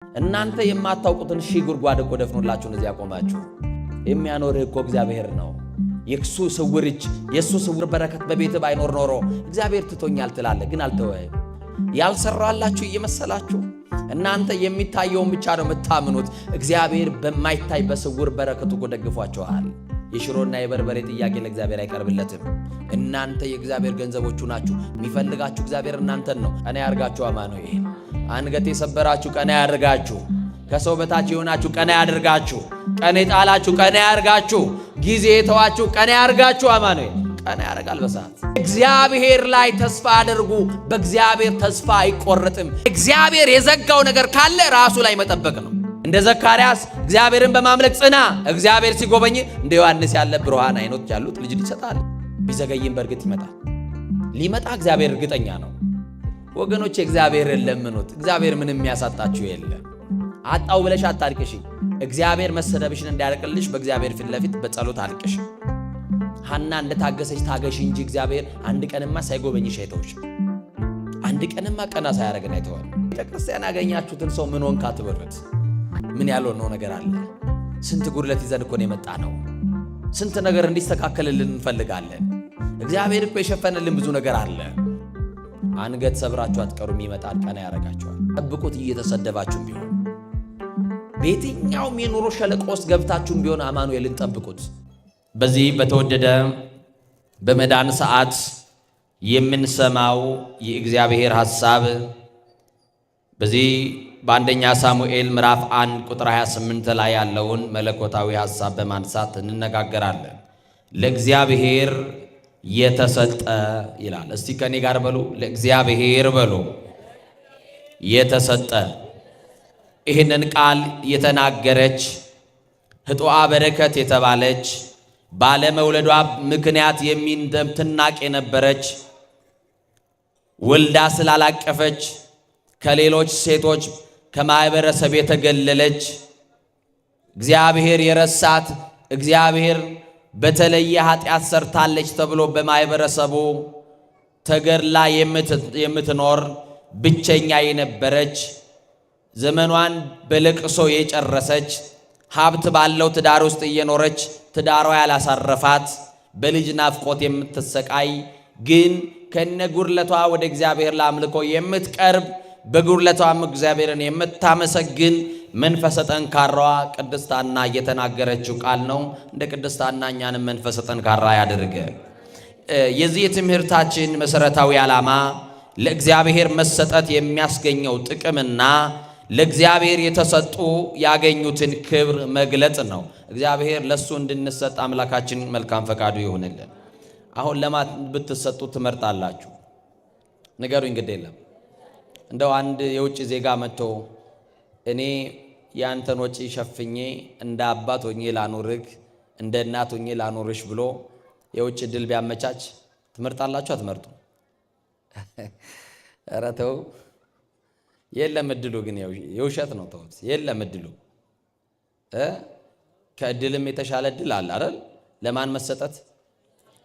እናንተ የማታውቁትን ሺህ ጉድጓድ እኮ ደፍኖላችሁ እዚህ ያቆማችሁ። የሚያኖርህ እኮ እግዚአብሔር ነው። የሱ ስውር እጅ የሱ ስውር በረከት በቤት ባይኖር ኖሮ እግዚአብሔር ትቶኛል ትላለህ፣ ግን አልተወህም። ያልሰራላችሁ እየመሰላችሁ እናንተ የሚታየውን ብቻ ነው የምታምኑት። እግዚአብሔር በማይታይ በስውር በረከቱ እኮ ደግፏችኋል። የሽሮና የበርበሬ ጥያቄ ለእግዚአብሔር አይቀርብለትም። እናንተ የእግዚአብሔር ገንዘቦቹ ናችሁ። የሚፈልጋችሁ እግዚአብሔር እናንተን ነው። ቀና ያርጋችሁ። አማኑኤል አንገት የሰበራችሁ ቀና ያርጋችሁ። ከሰው በታች የሆናችሁ ቀና ያድርጋችሁ። ቀና የጣላችሁ ቀና ያርጋችሁ። ጊዜ የተዋችሁ ቀና ያርጋችሁ። አማኑኤል ቀና ያርጋል በሰዓት። እግዚአብሔር ላይ ተስፋ አድርጉ። በእግዚአብሔር ተስፋ አይቆረጥም። እግዚአብሔር የዘጋው ነገር ካለ ራሱ ላይ መጠበቅ ነው። እንደ ዘካርያስ እግዚአብሔርን በማምለክ ጽና። እግዚአብሔር ሲጎበኝ እንደ ዮሐንስ ያለ ብሩሃን አይኖች ያሉት ልጅ ይሰጣል። ቢዘገይም በእርግጥ ይመጣል። ሊመጣ እግዚአብሔር እርግጠኛ ነው። ወገኖች እግዚአብሔርን ለምኑት። እግዚአብሔር ምንም የሚያሳጣችሁ የለም። አጣው ብለሽ አታልቅሽ። እግዚአብሔር መሰደብሽን እንዲያርቅልሽ በእግዚአብሔር ፊት ለፊት በጸሎት አልቅሽ። ሐና እንደታገሰች ታገሽ እንጂ እግዚአብሔር አንድ ቀንማ ሳይጎበኝሽ አይተውሽ። አንድ ቀንማ ቀና ሳያረግን አይተዋል። ቤተክርስቲያን ያገኛችሁትን ሰው ምን ሆንክ አትበሉት። ምን ያልሆነው ነገር አለ? ስንት ጉድለት ይዘን እኮ ነው የመጣ ነው። ስንት ነገር እንዲስተካከልልን እንፈልጋለን። እግዚአብሔር እኮ የሸፈነልን ብዙ ነገር አለ። አንገት ሰብራችሁ አትቀሩም። ይመጣል፣ ቀና ያረጋችኋል። ጠብቁት። እየተሰደባችሁም ቢሆን በየትኛውም የኑሮ ሸለቆ ውስጥ ገብታችሁም ቢሆን አማኑኤልን ጠብቁት። በዚህ በተወደደ በመዳን ሰዓት የምንሰማው የእግዚአብሔር ሐሳብ በዚህ በአንደኛ ሳሙኤል ምዕራፍ 1 ቁጥር 28 ላይ ያለውን መለኮታዊ ሐሳብ በማንሳት እንነጋገራለን። ለእግዚአብሔር የተሰጠ ይላል። እስቲ ከኔ ጋር በሉ፣ ለእግዚአብሔር በሉ የተሰጠ። ይህንን ቃል የተናገረች ህጡአ በረከት የተባለች ባለመውለዷ ምክንያት የምትናቅ የነበረች ወልዳ ስላላቀፈች ከሌሎች ሴቶች ከማህበረሰብ የተገለለች እግዚአብሔር የረሳት እግዚአብሔር በተለየ ኃጢአት ሰርታለች ተብሎ በማህበረሰቡ ተገድላ የምትኖር ብቸኛ የነበረች ዘመኗን በለቅሶ የጨረሰች ሀብት ባለው ትዳር ውስጥ እየኖረች ትዳሯ ያላሳረፋት በልጅ ናፍቆት የምትሰቃይ ግን ከነጉድለቷ ወደ እግዚአብሔር ለአምልኮ የምትቀርብ በጉድለቷም እግዚአብሔርን የምታመሰግን መንፈሰ ጠንካራዋ ቅድስት ሐና እየተናገረችው ቃል ነው። እንደ ቅድስት ሐና እኛንም መንፈሰ ጠንካራ ያድርገ። የዚህ የትምህርታችን መሰረታዊ ዓላማ ለእግዚአብሔር መሰጠት የሚያስገኘው ጥቅምና ለእግዚአብሔር የተሰጡ ያገኙትን ክብር መግለጽ ነው። እግዚአብሔር ለሱ እንድንሰጥ አምላካችን መልካም ፈቃዱ ይሁንልን። አሁን ለማን ብትሰጡ ትመርጣላችሁ? ንገሩኝ። ግድ የለም እንደው አንድ የውጭ ዜጋ መጥቶ እኔ ያንተን ወጪ ሸፍኜ እንደ አባት ሆኜ ላኖርህ እንደ እናት ሆኜ ላኖርሽ ብሎ የውጭ ድል ቢያመቻች ትመርጣላችሁ? አትመርጡ? ኧረ ተው። የለም እድሉ ግን የውሸት ነው። ተውት። የለም እድሉ ከእድልም የተሻለ እድል አለ አይደል? ለማን መሰጠት?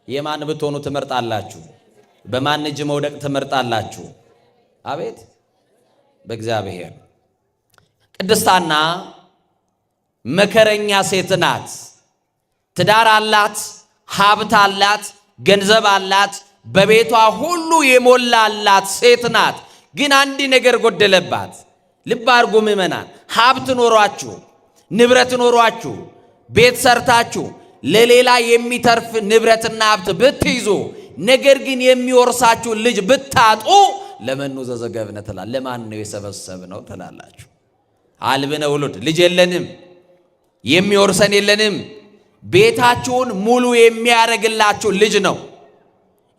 የማን ብትሆኑ ትመርጣላችሁ? በማን እጅ መውደቅ ትመርጣላችሁ? አቤት በእግዚአብሔር። ቅድስት ሐና መከረኛ ሴት ናት። ትዳር አላት፣ ሀብት አላት፣ ገንዘብ አላት፣ በቤቷ ሁሉ የሞላላት ሴት ናት። ግን አንድ ነገር ጎደለባት። ልብ አድርጉ ምእመናን፣ ሀብት ኖሯችሁ ንብረት ኖሯችሁ ቤት ሰርታችሁ ለሌላ የሚተርፍ ንብረትና ሀብት ብትይዙ ነገር ግን የሚወርሳችሁ ልጅ ብታጡ ለመኑ ዘዘገብነ ትላል። ለማን ነው የሰበሰብነው ትላላችሁ? አልብነ ውሉድ ልጅ የለንም፣ የሚወርሰን የለንም። ቤታችሁን ሙሉ የሚያደርግላችሁ ልጅ ነው።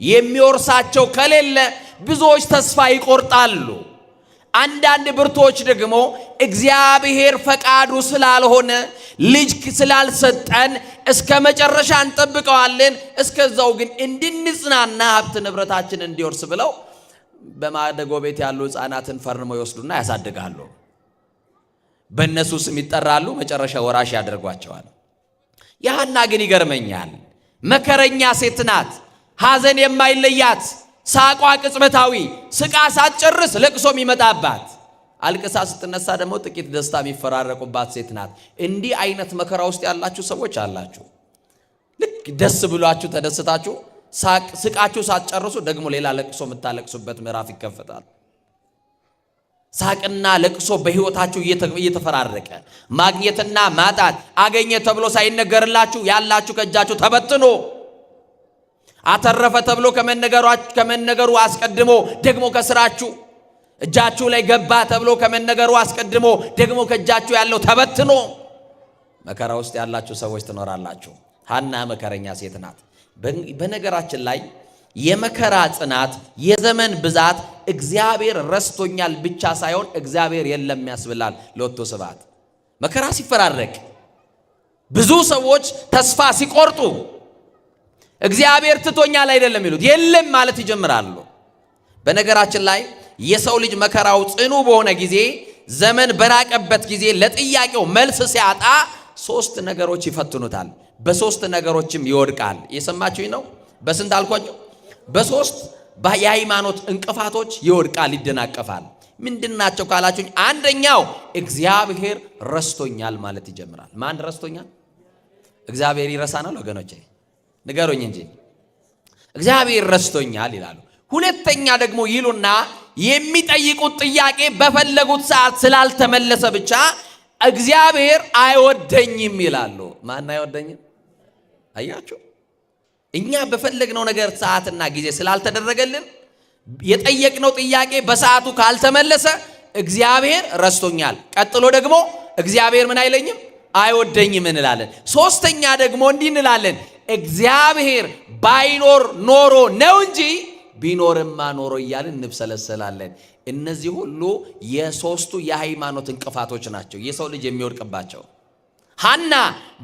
የሚወርሳቸው ከሌለ ብዙዎች ተስፋ ይቆርጣሉ። አንዳንድ ብርቶች ደግሞ እግዚአብሔር ፈቃዱ ስላልሆነ ልጅ ስላልሰጠን እስከ መጨረሻ እንጠብቀዋለን፣ እስከዛው ግን እንድንጽናና ሀብት ንብረታችን እንዲወርስ ብለው በማደጎ ቤት ያሉ ሕፃናትን ፈርመው ይወስዱና ያሳድጋሉ። በእነሱ ስም ይጠራሉ፣ መጨረሻ ወራሽ ያደርጓቸዋል። የሐና ግን ይገርመኛል። መከረኛ ሴት ናት። ሐዘን የማይለያት፣ ሳቋ ቅጽበታዊ፣ ስቃ ሳትጨርስ ለቅሶ የሚመጣባት። አልቅሳ ስትነሳ ደግሞ ጥቂት ደስታ የሚፈራረቁባት ሴት ናት። እንዲህ አይነት መከራ ውስጥ ያላችሁ ሰዎች አላችሁ። ልክ ደስ ብሏችሁ ተደስታችሁ ስቃችሁ ሳትጨርሱ ደግሞ ሌላ ለቅሶ የምታለቅሱበት ምዕራፍ ይከፈታል። ሳቅና ለቅሶ በህይወታችሁ እየተፈራረቀ ማግኘትና ማጣት አገኘ ተብሎ ሳይነገርላችሁ ያላችሁ ከእጃችሁ ተበትኖ አተረፈ ተብሎ ከመነገሩ አስቀድሞ ደግሞ ከስራችሁ እጃችሁ ላይ ገባ ተብሎ ከመነገሩ አስቀድሞ ደግሞ ከእጃችሁ ያለው ተበትኖ መከራ ውስጥ ያላችሁ ሰዎች ትኖራላችሁ። ሐና መከረኛ ሴት ናት። በነገራችን ላይ የመከራ ጽናት የዘመን ብዛት እግዚአብሔር ረስቶኛል ብቻ ሳይሆን እግዚአብሔር የለም ያስብላል። ለወጥቶ ስብሐት መከራ ሲፈራረቅ ብዙ ሰዎች ተስፋ ሲቆርጡ እግዚአብሔር ትቶኛል አይደለም ይሉት የለም ማለት ይጀምራሉ። በነገራችን ላይ የሰው ልጅ መከራው ጽኑ በሆነ ጊዜ ዘመን በራቀበት ጊዜ ለጥያቄው መልስ ሲያጣ ሶስት ነገሮች ይፈትኑታል። በሶስት ነገሮችም ይወድቃል። የሰማችሁኝ ነው? በስንት አልኳችሁ? በሶስት የሃይማኖት እንቅፋቶች ይወድቃል፣ ይደናቀፋል። ምንድናቸው ካላችሁኝ፣ አንደኛው እግዚአብሔር ረስቶኛል ማለት ይጀምራል። ማን ረስቶኛል? እግዚአብሔር ይረሳናል ወገኖቼ? ንገሩኝ እንጂ እግዚአብሔር ረስቶኛል ይላሉ። ሁለተኛ ደግሞ ይሉና የሚጠይቁት ጥያቄ በፈለጉት ሰዓት ስላልተመለሰ ብቻ እግዚአብሔር አይወደኝም ይላሉ። ማን አይወደኝም? አያችሁ፣ እኛ በፈለግነው ነገር ሰዓትና ጊዜ ስላልተደረገልን የጠየቅነው ጥያቄ በሰዓቱ ካልተመለሰ እግዚአብሔር ረስቶኛል። ቀጥሎ ደግሞ እግዚአብሔር ምን አይለኝም? አይወደኝም እንላለን። ሶስተኛ ደግሞ እንዲህ እንላለን፣ እግዚአብሔር ባይኖር ኖሮ ነው እንጂ ቢኖርማ ኖሮ እያልን እንብሰለሰላለን። እነዚህ ሁሉ የሶስቱ የሃይማኖት እንቅፋቶች ናቸው የሰው ልጅ የሚወድቅባቸው። ሐና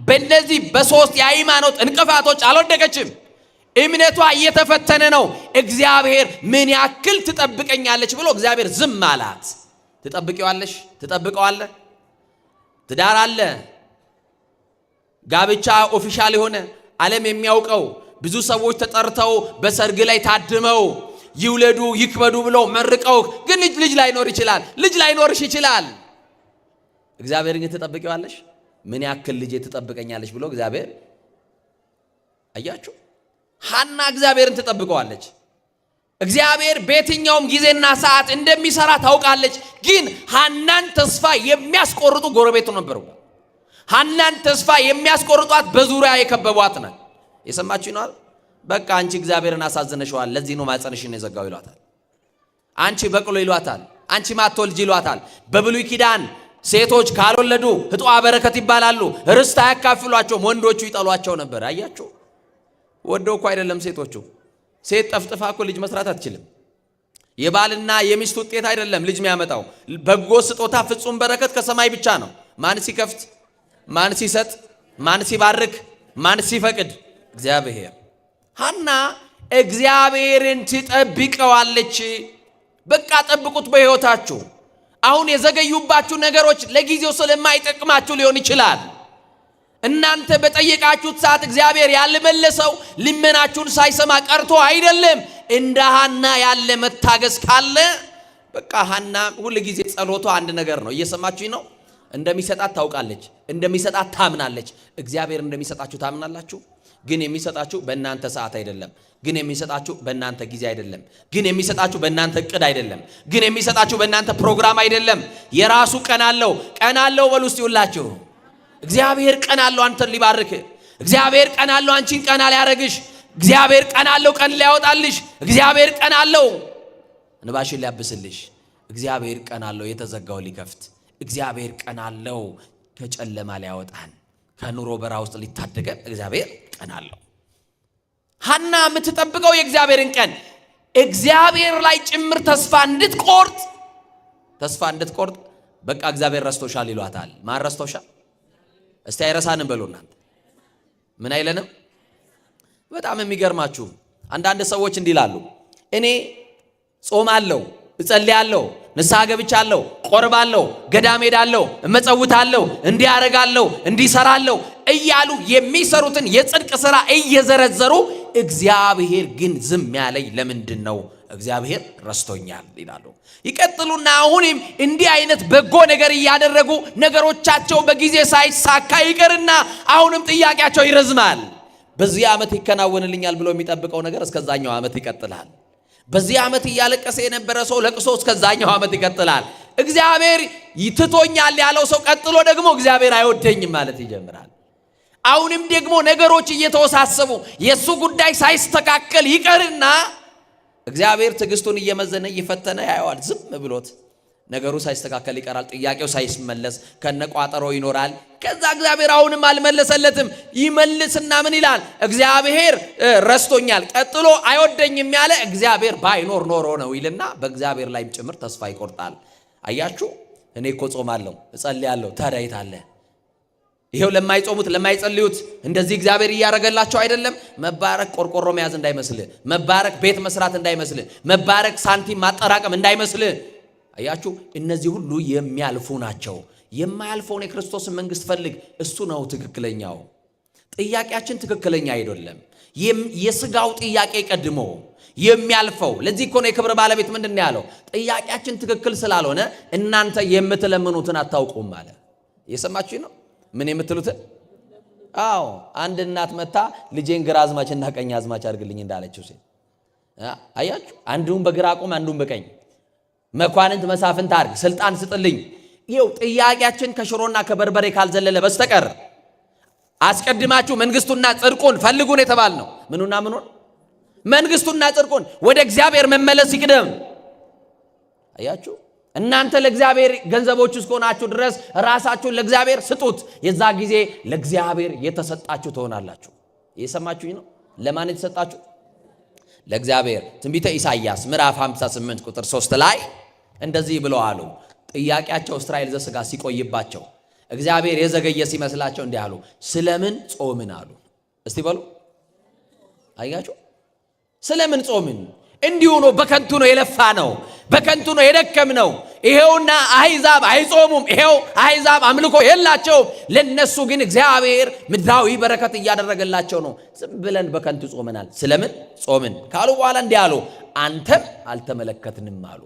በእነዚህ በሶስት የሃይማኖት እንቅፋቶች አልወደቀችም። እምነቷ እየተፈተነ ነው። እግዚአብሔር ምን ያክል ትጠብቀኛለች ብሎ እግዚአብሔር ዝም አላት። ትጠብቂዋለሽ? ትጠብቀዋለህ? ትዳር አለ፣ ጋብቻ ኦፊሻል የሆነ ዓለም የሚያውቀው ብዙ ሰዎች ተጠርተው በሰርግ ላይ ታድመው ይውለዱ ይክበዱ ብለው መርቀው፣ ግን ልጅ ላይኖር ይችላል፣ ልጅ ላይኖርሽ ይችላል። እግዚአብሔር ግን ትጠብቂዋለሽ? ምን ያክል ልጅ ትጠብቀኛለች ብሎ እግዚአብሔር አያችሁ። ሐና እግዚአብሔርን ትጠብቀዋለች። እግዚአብሔር በየትኛውም ጊዜና ሰዓት እንደሚሰራ ታውቃለች። ግን ሐናን ተስፋ የሚያስቆርጡ ጎረቤቱ ነበሩ። ሐናን ተስፋ የሚያስቆርጧት በዙሪያ የከበቧት ናት። የሰማችሁ ነው። በቃ አንቺ እግዚአብሔርን አሳዝነሽዋል፣ ለዚህ ነው ማጸንሽን የዘጋው ይሏታል። አንቺ በቅሎ ይሏታል። አንቺ ማትወልጂ ይሏታል። በብሉይ ኪዳን ሴቶች ካልወለዱ ሕጧ በረከት ይባላሉ። ርስት አያካፍሏቸውም። ወንዶቹ ይጠሏቸው ነበር። አያችሁ፣ ወደው እኮ አይደለም ሴቶቹ። ሴት ጠፍጥፋ እኮ ልጅ መስራት አትችልም። የባልና የሚስት ውጤት አይደለም ልጅ የሚያመጣው። በጎ ስጦታ ፍጹም በረከት ከሰማይ ብቻ ነው። ማን ሲከፍት፣ ማን ሲሰጥ፣ ማን ሲባርክ፣ ማን ሲፈቅድ? እግዚአብሔር። ሐና እግዚአብሔርን ትጠብቀዋለች። በቃ ጠብቁት በሕይወታችሁ። አሁን የዘገዩባችሁ ነገሮች ለጊዜው ስለማይጠቅማችሁ ሊሆን ይችላል። እናንተ በጠየቃችሁት ሰዓት እግዚአብሔር ያልመለሰው ልመናችሁን ሳይሰማ ቀርቶ አይደለም። እንደ ሐና ያለ መታገስ ካለ በቃ ሐና ሁሉ ጊዜ ጸሎቷ አንድ ነገር ነው። እየሰማችሁኝ ነው? እንደሚሰጣት ታውቃለች፣ እንደሚሰጣት ታምናለች። እግዚአብሔር እንደሚሰጣችሁ ታምናላችሁ። ግን የሚሰጣችሁ በእናንተ ሰዓት አይደለም። ግን የሚሰጣችሁ በእናንተ ጊዜ አይደለም። ግን የሚሰጣችሁ በእናንተ እቅድ አይደለም። ግን የሚሰጣችሁ በእናንተ ፕሮግራም አይደለም። የራሱ ቀን አለው። ቀን አለው በሉ እስቲ ሁላችሁ። እግዚአብሔር ቀን አለው አንተን ሊባርክ። እግዚአብሔር ቀን አለው አንቺን ቀና ሊያረግሽ። እግዚአብሔር ቀን አለው ቀን ሊያወጣልሽ። እግዚአብሔር ቀን አለው እንባሽን ሊያብስልሽ። እግዚአብሔር ቀን አለው የተዘጋው ሊከፍት። እግዚአብሔር ቀን አለው ከጨለማ ሊያወጣን፣ ከኑሮ በራ ውስጥ ሊታደገን። እግዚአብሔር ቀን አለው። ሐና የምትጠብቀው የእግዚአብሔርን ቀን እግዚአብሔር ላይ ጭምር ተስፋ እንድትቆርጥ በቃ እግዚአብሔር ረስቶሻል ይሏታል። ማን ረስቶሻል? እስቲ አይረሳንም በሉ እናንተ። ምን አይለንም? በጣም የሚገርማችሁ አንዳንድ ሰዎች እንዲህ ይላሉ፣ እኔ ጾማለሁ፣ እጸልያለሁ፣ ንስሐ ገብቻለሁ፣ ቆርባለሁ፣ ገዳም ሄዳለሁ፣ እመጸውታለሁ፣ እንዲያረጋለሁ፣ እንዲሰራለሁ እያሉ የሚሰሩትን የጽድቅ ሥራ እየዘረዘሩ እግዚአብሔር ግን ዝም ያለኝ ለምንድን ነው? እግዚአብሔር ረስቶኛል ይላሉ። ይቀጥሉና አሁንም እንዲህ አይነት በጎ ነገር እያደረጉ ነገሮቻቸው በጊዜ ሳይሳካ ይቀርና አሁንም ጥያቄያቸው ይረዝማል። በዚህ ዓመት ይከናወንልኛል ብሎ የሚጠብቀው ነገር እስከዛኛው ዓመት ይቀጥላል። በዚህ ዓመት እያለቀሰ የነበረ ሰው ለቅሶ እስከዛኛው ዓመት ይቀጥላል። እግዚአብሔር ይትቶኛል ያለው ሰው ቀጥሎ ደግሞ እግዚአብሔር አይወደኝም ማለት ይጀምራል። አሁንም ደግሞ ነገሮች እየተወሳሰቡ የሱ ጉዳይ ሳይስተካከል ይቀርና እግዚአብሔር ትዕግስቱን እየመዘነ እየፈተነ ያየዋል። ዝም ብሎት ነገሩ ሳይስተካከል ይቀራል። ጥያቄው ሳይመለስ ከነቋጠሮ ይኖራል። ከዛ እግዚአብሔር አሁንም አልመለሰለትም። ይመልስና ምን ይላል? እግዚአብሔር ረስቶኛል፣ ቀጥሎ አይወደኝም ያለ እግዚአብሔር ባይኖር ኖሮ ነው ይልና በእግዚአብሔር ላይም ጭምር ተስፋ ይቆርጣል። አያችሁ፣ እኔ እኮ ጾማለሁ፣ እጸልያለሁ፣ ታዲያ የት አለ? ይሄው ለማይጾሙት ለማይጸልዩት እንደዚህ እግዚአብሔር እያረገላቸው አይደለም? መባረክ ቆርቆሮ መያዝ እንዳይመስልህ፣ መባረክ ቤት መስራት እንዳይመስልህ፣ መባረክ ሳንቲም ማጠራቀም እንዳይመስልህ። አያችሁ፣ እነዚህ ሁሉ የሚያልፉ ናቸው። የማያልፈውን የክርስቶስን መንግስት ፈልግ፣ እሱ ነው ትክክለኛው። ጥያቄያችን ትክክለኛ አይደለም። የስጋው ጥያቄ ቀድሞ የሚያልፈው። ለዚህ እኮ ነው የክብር ባለቤት ምንድን ነው ያለው? ጥያቄያችን ትክክል ስላልሆነ እናንተ የምትለምኑትን አታውቁም አለ። እየሰማችሁ ነው? ምን የምትሉትን? አዎ፣ አንድ እናት መታ ልጄን ግራ አዝማችና ቀኝ አዝማች አድርግልኝ እንዳለችው ሴት አያችሁ። አንዱን በግራ ቆም፣ አንዱን በቀኝ መኳንንት መሳፍንት አድርግ፣ ስልጣን ስጥልኝ። ይኸው ጥያቄያችን ከሽሮና ከበርበሬ ካልዘለለ በስተቀር አስቀድማችሁ መንግስቱና ጽድቁን ፈልጉን የተባል ነው። ምኑና ምኑን? መንግስቱና ጽድቁን። ወደ እግዚአብሔር መመለስ ይቅደም። አያችሁ፣ እናንተ ለእግዚአብሔር ገንዘቦች እስከሆናችሁ ድረስ ራሳችሁን ለእግዚአብሔር ስጡት። የዛ ጊዜ ለእግዚአብሔር የተሰጣችሁ ትሆናላችሁ። እየሰማችሁኝ ነው? ለማን የተሰጣችሁ? ለእግዚአብሔር። ትንቢተ ኢሳይያስ ምዕራፍ 58 ቁጥር 3 ላይ እንደዚህ ብለው አሉ። ጥያቄያቸው እስራኤል ዘሥጋ ሲቆይባቸው እግዚአብሔር የዘገየ ሲመስላቸው እንዲህ አሉ፣ ስለምን ጾምን አሉ። እስቲ በሉ። አያችሁ፣ ስለምን ጾምን? እንዲሁ ነው፣ በከንቱ ነው የለፋ ነው፣ በከንቱ ነው የደከም ነው። ይሄውና አሕዛብ አይጾሙም፣ ይሄው አሕዛብ አምልኮ የላቸውም። ለነሱ ግን እግዚአብሔር ምድራዊ በረከት እያደረገላቸው ነው። ዝም ብለን በከንቱ ጾመናል። ስለምን ጾምን ካሉ በኋላ እንዲህ አሉ፣ አንተም አልተመለከትንም አሉ።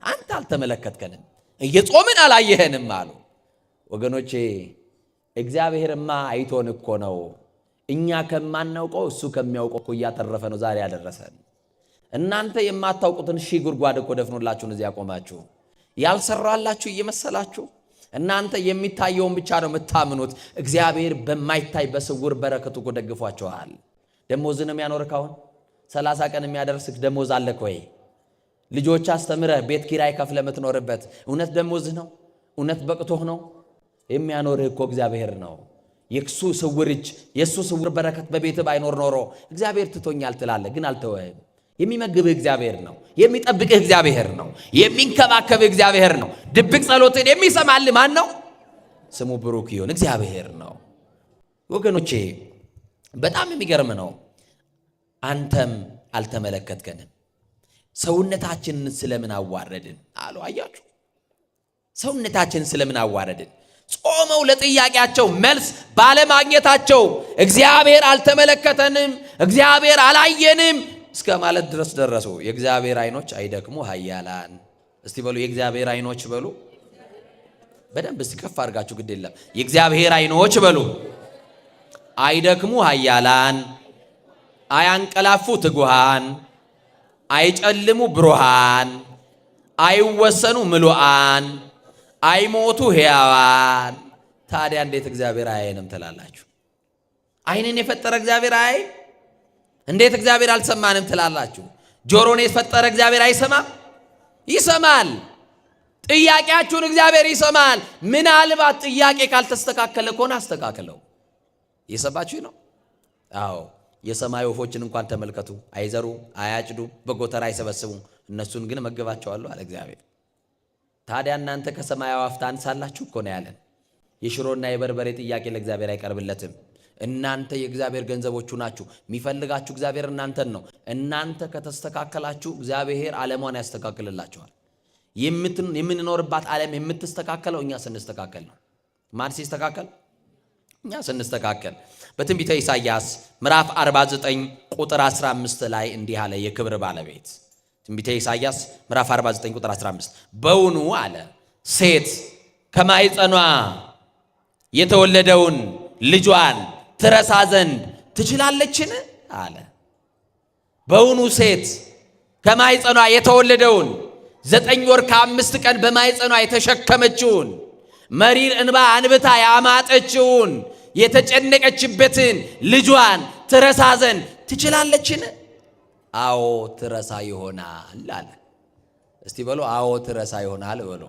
አንተ አልተመለከትከንም፣ እየጾምን አላየኸንም አሉ። ወገኖቼ፣ እግዚአብሔርማ አይቶን እኮ ነው። እኛ ከማናውቀው እሱ ከሚያውቀው እኮ እያተረፈ ነው ዛሬ ያደረሰን። እናንተ የማታውቁትን ሺህ ጉድጓድ እኮ ደፍኖላችሁን እዚህ ያቆማችሁ። ያልሰራላችሁ እየመሰላችሁ እናንተ የሚታየውን ብቻ ነው የምታምኑት። እግዚአብሔር በማይታይ በስውር በረከቱ እኮ ደግፏችኋል። ደሞዝን የሚያኖርህ አሁን 30 ቀን የሚያደርስህ ደሞዝ አለህ ወይ? ልጆች አስተምረህ ቤት ኪራይ ከፍለህ የምትኖርበት እውነት ደሞዝህ ነው? እውነት በቅቶህ ነው? የሚያኖርህ እኮ እግዚአብሔር ነው። የእሱ ስውር እጅ የእሱ ስውር በረከት በቤትህ ባይኖር ኖሮ እግዚአብሔር ትቶኛል ትላለህ፣ ግን አልተወህም። የሚመግብህ እግዚአብሔር ነው። የሚጠብቅህ እግዚአብሔር ነው። የሚንከባከብህ እግዚአብሔር ነው። ድብቅ ጸሎትን የሚሰማልህ ማን ነው? ስሙ ብሩክ ይሁን፣ እግዚአብሔር ነው። ወገኖቼ፣ በጣም የሚገርም ነው። አንተም አልተመለከትከንም፣ ሰውነታችንን ስለምን አዋረድን አሉ። አያችሁ፣ ሰውነታችንን ስለምን አዋረድን? ጾመው ለጥያቄያቸው መልስ ባለማግኘታቸው እግዚአብሔር አልተመለከተንም፣ እግዚአብሔር አላየንም እስከ ማለት ድረስ ደረሱ። የእግዚአብሔር ዓይኖች አይደክሙ ኃያላን። እስቲ በሉ የእግዚአብሔር ዓይኖች በሉ። በደንብ እስቲ ከፍ አድርጋችሁ፣ ግድ የለም የእግዚአብሔር ዓይኖች በሉ። አይደክሙ ኃያላን፣ አያንቀላፉ ትጉሃን፣ አይጨልሙ ብሩሃን፣ አይወሰኑ ምሉዓን፣ አይሞቱ ሕያዋን። ታዲያ እንዴት እግዚአብሔር አያየንም ትላላችሁ? ዓይንን የፈጠረ እግዚአብሔር አያይ? እንዴት እግዚአብሔር አልሰማንም ትላላችሁ? ጆሮን የፈጠረ እግዚአብሔር አይሰማም? ይሰማል። ጥያቄያችሁን እግዚአብሔር ይሰማል። ምናልባት ጥያቄ ካልተስተካከለ ከሆነ አስተካክለው። እየሰማችሁ ነው? አዎ፣ የሰማይ ወፎችን እንኳን ተመልከቱ። አይዘሩ፣ አያጭዱ፣ በጎተራ አይሰበስቡ፣ እነሱን ግን መግባቸዋለሁ አለ እግዚአብሔር። ታዲያ እናንተ ከሰማይ አዕዋፍ ታንሳላችሁ እኮ ነው ያለን። የሽሮና የበርበሬ ጥያቄ ለእግዚአብሔር አይቀርብለትም። እናንተ የእግዚአብሔር ገንዘቦቹ ናችሁ። የሚፈልጋችሁ እግዚአብሔር እናንተን ነው። እናንተ ከተስተካከላችሁ እግዚአብሔር ዓለሟን ያስተካክልላችኋል። የምንኖርባት ዓለም የምትስተካከለው እኛ ስንስተካከል ነው። ማን ሲስተካከል? እኛ ስንስተካከል። በትንቢተ ኢሳይያስ ምዕራፍ 49 ቁጥር 15 ላይ እንዲህ አለ የክብር ባለቤት። ትንቢተ ኢሳይያስ ምዕራፍ 49 ቁጥር 15 በውኑ አለ ሴት ከማኅፀኗ የተወለደውን ልጇን ትረሳ ዘንድ ትችላለችን አለ። በውኑ ሴት ከማኅፀኗ የተወለደውን 9 ወር ከ5 ቀን በማኅፀኗ የተሸከመችውን መሪር እንባ አንብታ ያማጠችውን የተጨነቀችበትን ልጇን ትረሳ ዘንድ ትችላለችን? አዎ ትረሳ ይሆናል አለ። እስቲ በሉ አዎ ትረሳ ይሆናል በሉ።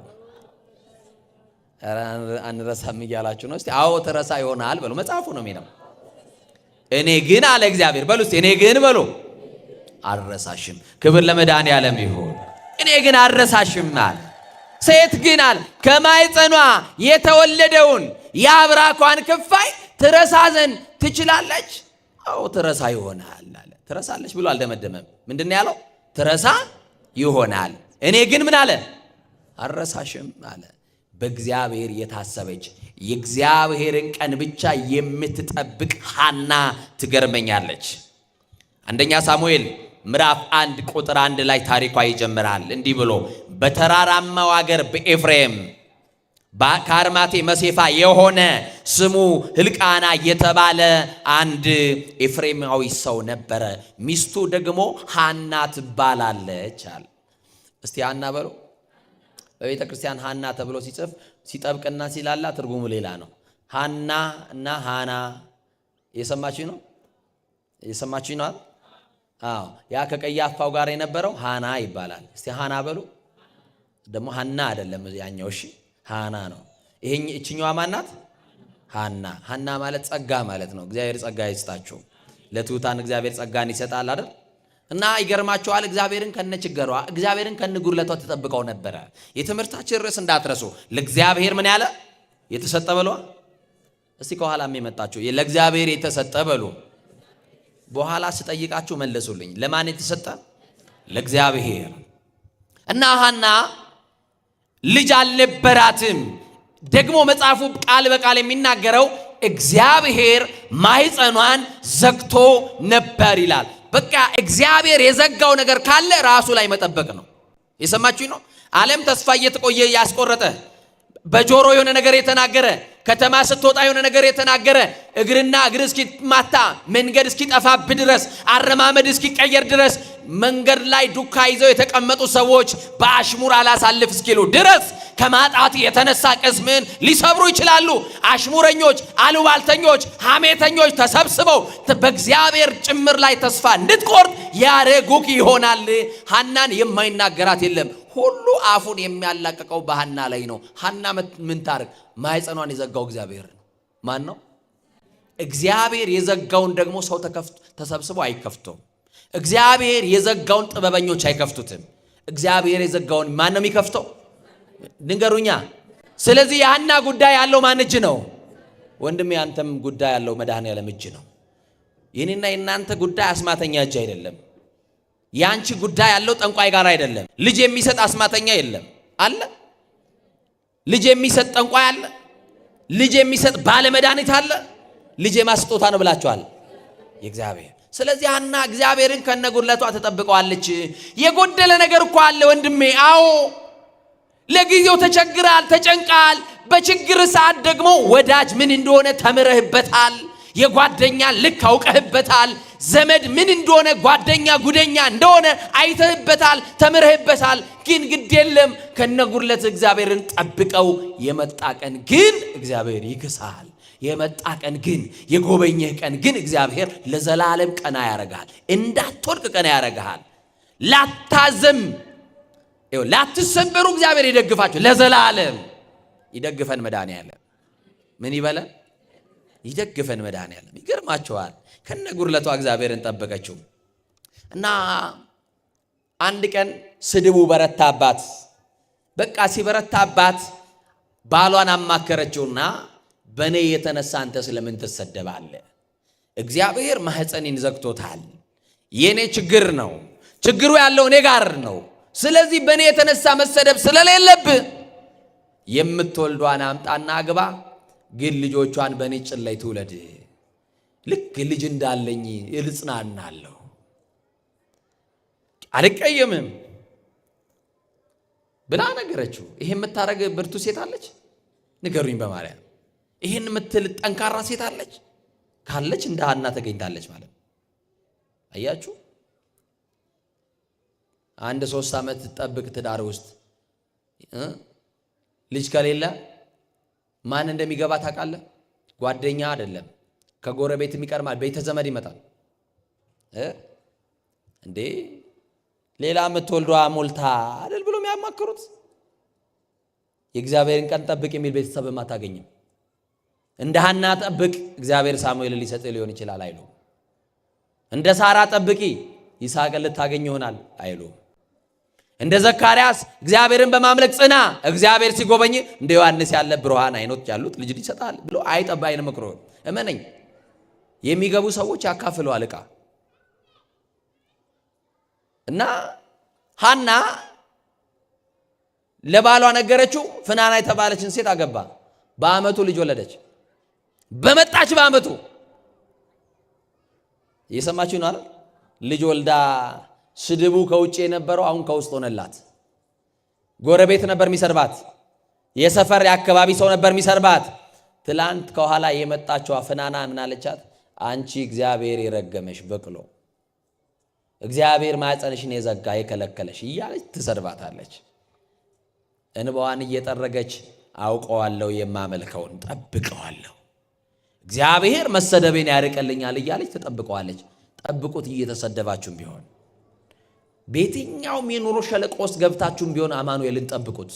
አንረሳም እያላችሁ ነው። እስቲ አዎ ትረሳ ይሆናል በሉ። መጽሐፉ ነው የሚለው። እኔ ግን አለ እግዚአብሔር በሉ። እስቲ እኔ ግን በሉ አልረሳሽም። ክብር ለመድኃኔዓለም ይሁን። እኔ ግን አልረሳሽም አለ። ሴት ግን አለ ከማኅፀኗ የተወለደውን የአብራኳን ክፋይ ትረሳ ዘንድ ትችላለች? አዎ ትረሳ ይሆናል አለ። ትረሳለች ብሎ አልደመደመም። ምንድን ነው ያለው? ትረሳ ይሆናል። እኔ ግን ምን አለ? አልረሳሽም አለ። በእግዚአብሔር የታሰበች የእግዚአብሔርን ቀን ብቻ የምትጠብቅ ሐና ትገርመኛለች። አንደኛ ሳሙኤል ምዕራፍ 1 ቁጥር 1 ላይ ታሪኳ ይጀምራል እንዲህ ብሎ በተራራማው አገር በኤፍሬም ከአርማቴ መሴፋ የሆነ ስሙ ሕልቃና የተባለ አንድ ኤፍሬማዊ ሰው ነበረ። ሚስቱ ደግሞ ሐና ትባላለች አለ። እስቲ ሐና በሉ። በቤተ ክርስቲያን ሐና ተብሎ ሲጽፍ ሲጠብቅና ሲላላ ትርጉሙ ሌላ ነው። ሐና እና ሃና የሰማችኝ ነው? የሰማችኝ ነው? አዎ ያ ከቀያፋው ጋር የነበረው ሃና ይባላል። እስቲ ሃና በሉ። ደግሞ ሃና አይደለም ያኛው፣ እሺ ሃና ነው። እችኛዋ ማናት? ሃና። ሃና ማለት ጸጋ ማለት ነው። እግዚአብሔር ጸጋ ይስጣችሁ። ለትሑታን እግዚአብሔር ጸጋን ይሰጣል አይደል? እና ይገርማችኋል፣ እግዚአብሔርን ከነችገሯ እግዚአብሔርን ከነጉድለቷ ተጠብቀው ነበረ። የትምህርታችን ርዕስ እንዳትረሱ። ለእግዚአብሔር ምን ያለ የተሰጠ በሉ። እስቲ ከኋላም የመጣችሁ ለእግዚአብሔር የተሰጠ በሉ። በኋላ ስጠይቃችሁ መለሱልኝ። ለማን የተሰጠ? ለእግዚአብሔር። እና ሐና ልጅ አልነበራትም። ደግሞ መጽሐፉ ቃል በቃል የሚናገረው እግዚአብሔር ማኅፀኗን ዘግቶ ነበር ይላል። በቃ እግዚአብሔር የዘጋው ነገር ካለ ራሱ ላይ መጠበቅ ነው። የሰማችሁኝ ነው? ዓለም ተስፋ እየተቆየ ያስቆረጠ፣ በጆሮ የሆነ ነገር የተናገረ፣ ከተማ ስትወጣ የሆነ ነገር የተናገረ፣ እግርና እግር እስኪማታ መንገድ እስኪጠፋብ ድረስ አረማመድ እስኪቀየር ድረስ መንገድ ላይ ዱካ ይዘው የተቀመጡ ሰዎች በአሽሙር አላሳልፍ እስኪሉ ድረስ ከማጣት የተነሳ ቅስምን ሊሰብሩ ይችላሉ። አሽሙረኞች፣ አሉባልተኞች፣ ሐሜተኞች ተሰብስበው በእግዚአብሔር ጭምር ላይ ተስፋ እንድትቆርጥ ያረጉክ ይሆናል። ሐናን የማይናገራት የለም። ሁሉ አፉን የሚያላቀቀው በሐና ላይ ነው። ሐና ምን ታርግ? ማኅፀኗን የዘጋው እግዚአብሔር ነው። ማን ነው? እግዚአብሔር የዘጋውን ደግሞ ሰው ተሰብስቦ አይከፍተውም። እግዚአብሔር የዘጋውን ጥበበኞች አይከፍቱትም። እግዚአብሔር የዘጋውን ማን ነው የሚከፍተው? ንገሩኛ። ስለዚህ የሐና ጉዳይ ያለው ማን እጅ ነው? ወንድሜ ያንተም ጉዳይ ያለው መድኃኔዓለም እጅ ነው። የኔና የናንተ ጉዳይ አስማተኛ እጅ አይደለም። ያንቺ ጉዳይ ያለው ጠንቋይ ጋር አይደለም። ልጅ የሚሰጥ አስማተኛ የለም አለ? ልጅ የሚሰጥ ጠንቋይ አለ? ልጅ የሚሰጥ ባለመድኃኒት አለ? ልጅ የማስጦታ ነው ብላችኋል የእግዚአብሔር። ስለዚህ ሐና እግዚአብሔርን ከነጉድለቷ ተጠብቀዋለች። የጎደለ ነገር እኮ አለ ወንድሜ። አዎ ለጊዜው ተቸግራል፣ ተጨንቃል። በችግር ሰዓት ደግሞ ወዳጅ ምን እንደሆነ ተምረህበታል። የጓደኛ ልክ አውቀህበታል። ዘመድ ምን እንደሆነ ጓደኛ ጉደኛ እንደሆነ አይተህበታል፣ ተምረህበታል። ግን ግድ የለም ከነጉድለት እግዚአብሔርን ጠብቀው። የመጣ ቀን ግን እግዚአብሔር ይክሳል። የመጣ ቀን ግን የጎበኘህ ቀን ግን እግዚአብሔር ለዘላለም ቀና ያረጋል። እንዳትወድቅ ቀና ያረጋል። ላታዘም ላትሰበሩ እግዚአብሔር ይደግፋችሁ። ለዘላለም ይደግፈን መድኃኔዓለም። ምን ይበለን? ይደግፈን መድኃኔዓለም። ይገርማችኋል፣ ከነጉድለቷ እግዚአብሔርን ጠበቀችው እና አንድ ቀን ስድቡ በረታባት። በቃ ሲበረታባት ባሏን አማከረችውና በእኔ የተነሳ አንተ ስለምን ትሰደባለህ? እግዚአብሔር ማኅፀኔን ዘግቶታል። የኔ ችግር ነው። ችግሩ ያለው እኔ ጋር ነው። ስለዚህ በእኔ የተነሳ መሰደብ ስለሌለብህ የምትወልዷን አምጣና አግባ፣ ግን ልጆቿን በእኔ ጭን ላይ ትውለድ። ልክ ልጅ እንዳለኝ እጽናናለሁ፣ አልቀየምም ብላ ነገረችው። ይሄን የምታረግ ብርቱ ሴት አለች? ንገሩኝ በማርያም። ይሄን የምትል ጠንካራ ሴት አለች? ካለች እንደ ሐና ተገኝታለች ማለት ነው። አያችሁ፣ አንድ 3 ዓመት ጠብቅ ትዳር ውስጥ ልጅ ከሌለ ማን እንደሚገባ ታውቃለህ? ጓደኛ አይደለም፣ ከጎረቤት የሚቀርማል፣ ቤተ ዘመድ ይመጣል። እንዴ ሌላ የምትወልዷ ሞልታ አይደል ብሎ የሚያማክሩት። የእግዚአብሔርን ቀን ጠብቅ የሚል ቤተሰብም አታገኝም። እንደ ሐና ጠብቅ እግዚአብሔር ሳሙኤልን ሊሰጥ ሊሆን ይችላል አይሉ። እንደ ሳራ ጠብቂ ይስሐቅን ልታገኝ ይሆናል አይሉ። እንደ ዘካርያስ እግዚአብሔርን በማምለክ ጽና፣ እግዚአብሔር ሲጎበኝ እንደ ዮሐንስ ያለ ብሩሃን አይኖች ያሉት ልጅ ይሰጣል ብሎ አይጠባ አይመክሮ። እመነኝ፣ የሚገቡ ሰዎች ያካፍለዋል ዕቃ። እና ሐና ለባሏ ነገረችው። ፍናና የተባለችን ሴት አገባ። በአመቱ ልጅ ወለደች። በመጣች በአመቱ እየሰማችሁ ነው አይደል? ልጅ ወልዳ ስድቡ ከውጭ የነበረው አሁን ከውስጥ ሆነላት። ጎረቤት ነበር የሚሰርባት፣ የሰፈር የአካባቢ ሰው ነበር የሚሰርባት። ትላንት ከኋላ የመጣችው ፍናና ምን አለቻት? አንቺ እግዚአብሔር የረገመሽ በቅሎ፣ እግዚአብሔር ማኅፀንሽን የዘጋ የከለከለሽ እያለች ትሰርባታለች። እንባዋን እየጠረገች አውቀዋለሁ የማመልከውን ጠብቀዋለሁ፣ እግዚአብሔር መሰደቤን ያርቀልኛል እያለች ትጠብቀዋለች። ጠብቁት። እየተሰደባችሁም ቢሆን በየትኛውም የኑሮ ሸለቆ ውስጥ ገብታችሁም ቢሆን አማኑኤልን ጠብቁት።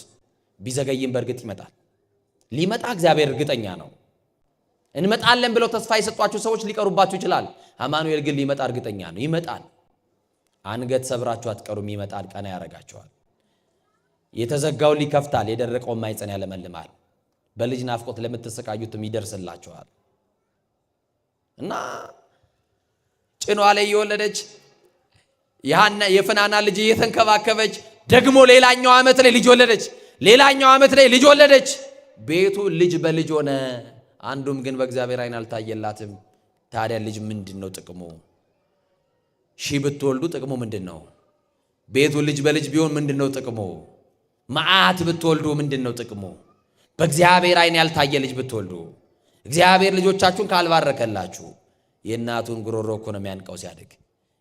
ቢዘገይም በእርግጥ ይመጣል። ሊመጣ እግዚአብሔር እርግጠኛ ነው። እንመጣለን ብለው ተስፋ የሰጧችሁ ሰዎች ሊቀሩባችሁ ይችላል። አማኑኤል ግን ሊመጣ እርግጠኛ ነው። ይመጣል። አንገት ሰብራችሁ አትቀሩም። ይመጣል። ቀና ያረጋችኋል። የተዘጋውን ሊከፍታል፣ የደረቀውን ማኅፀን ያለመልማል። በልጅ ናፍቆት ለምትሰቃዩትም ይደርስላችኋል። እና ጭኗ ላይ የወለደች የፍናና ልጅ እየተንከባከበች ደግሞ ሌላኛው ዓመት ላይ ልጅ ወለደች። ሌላኛው ዓመት ላይ ልጅ ወለደች። ቤቱ ልጅ በልጅ ሆነ። አንዱም ግን በእግዚአብሔር ዓይን አልታየላትም። ታዲያ ልጅ ምንድን ነው ጥቅሙ? ሺህ ብትወልዱ ጥቅሙ ምንድን ነው? ቤቱ ልጅ በልጅ ቢሆን ምንድን ነው ጥቅሙ? መዓት ብትወልዱ ምንድን ነው ጥቅሙ? በእግዚአብሔር ዓይን ያልታየ ልጅ ብትወልዱ። እግዚአብሔር ልጆቻችሁን ካልባረከላችሁ የእናቱን ጉሮሮ እኮ ነው የሚያንቀው ሲያድግ።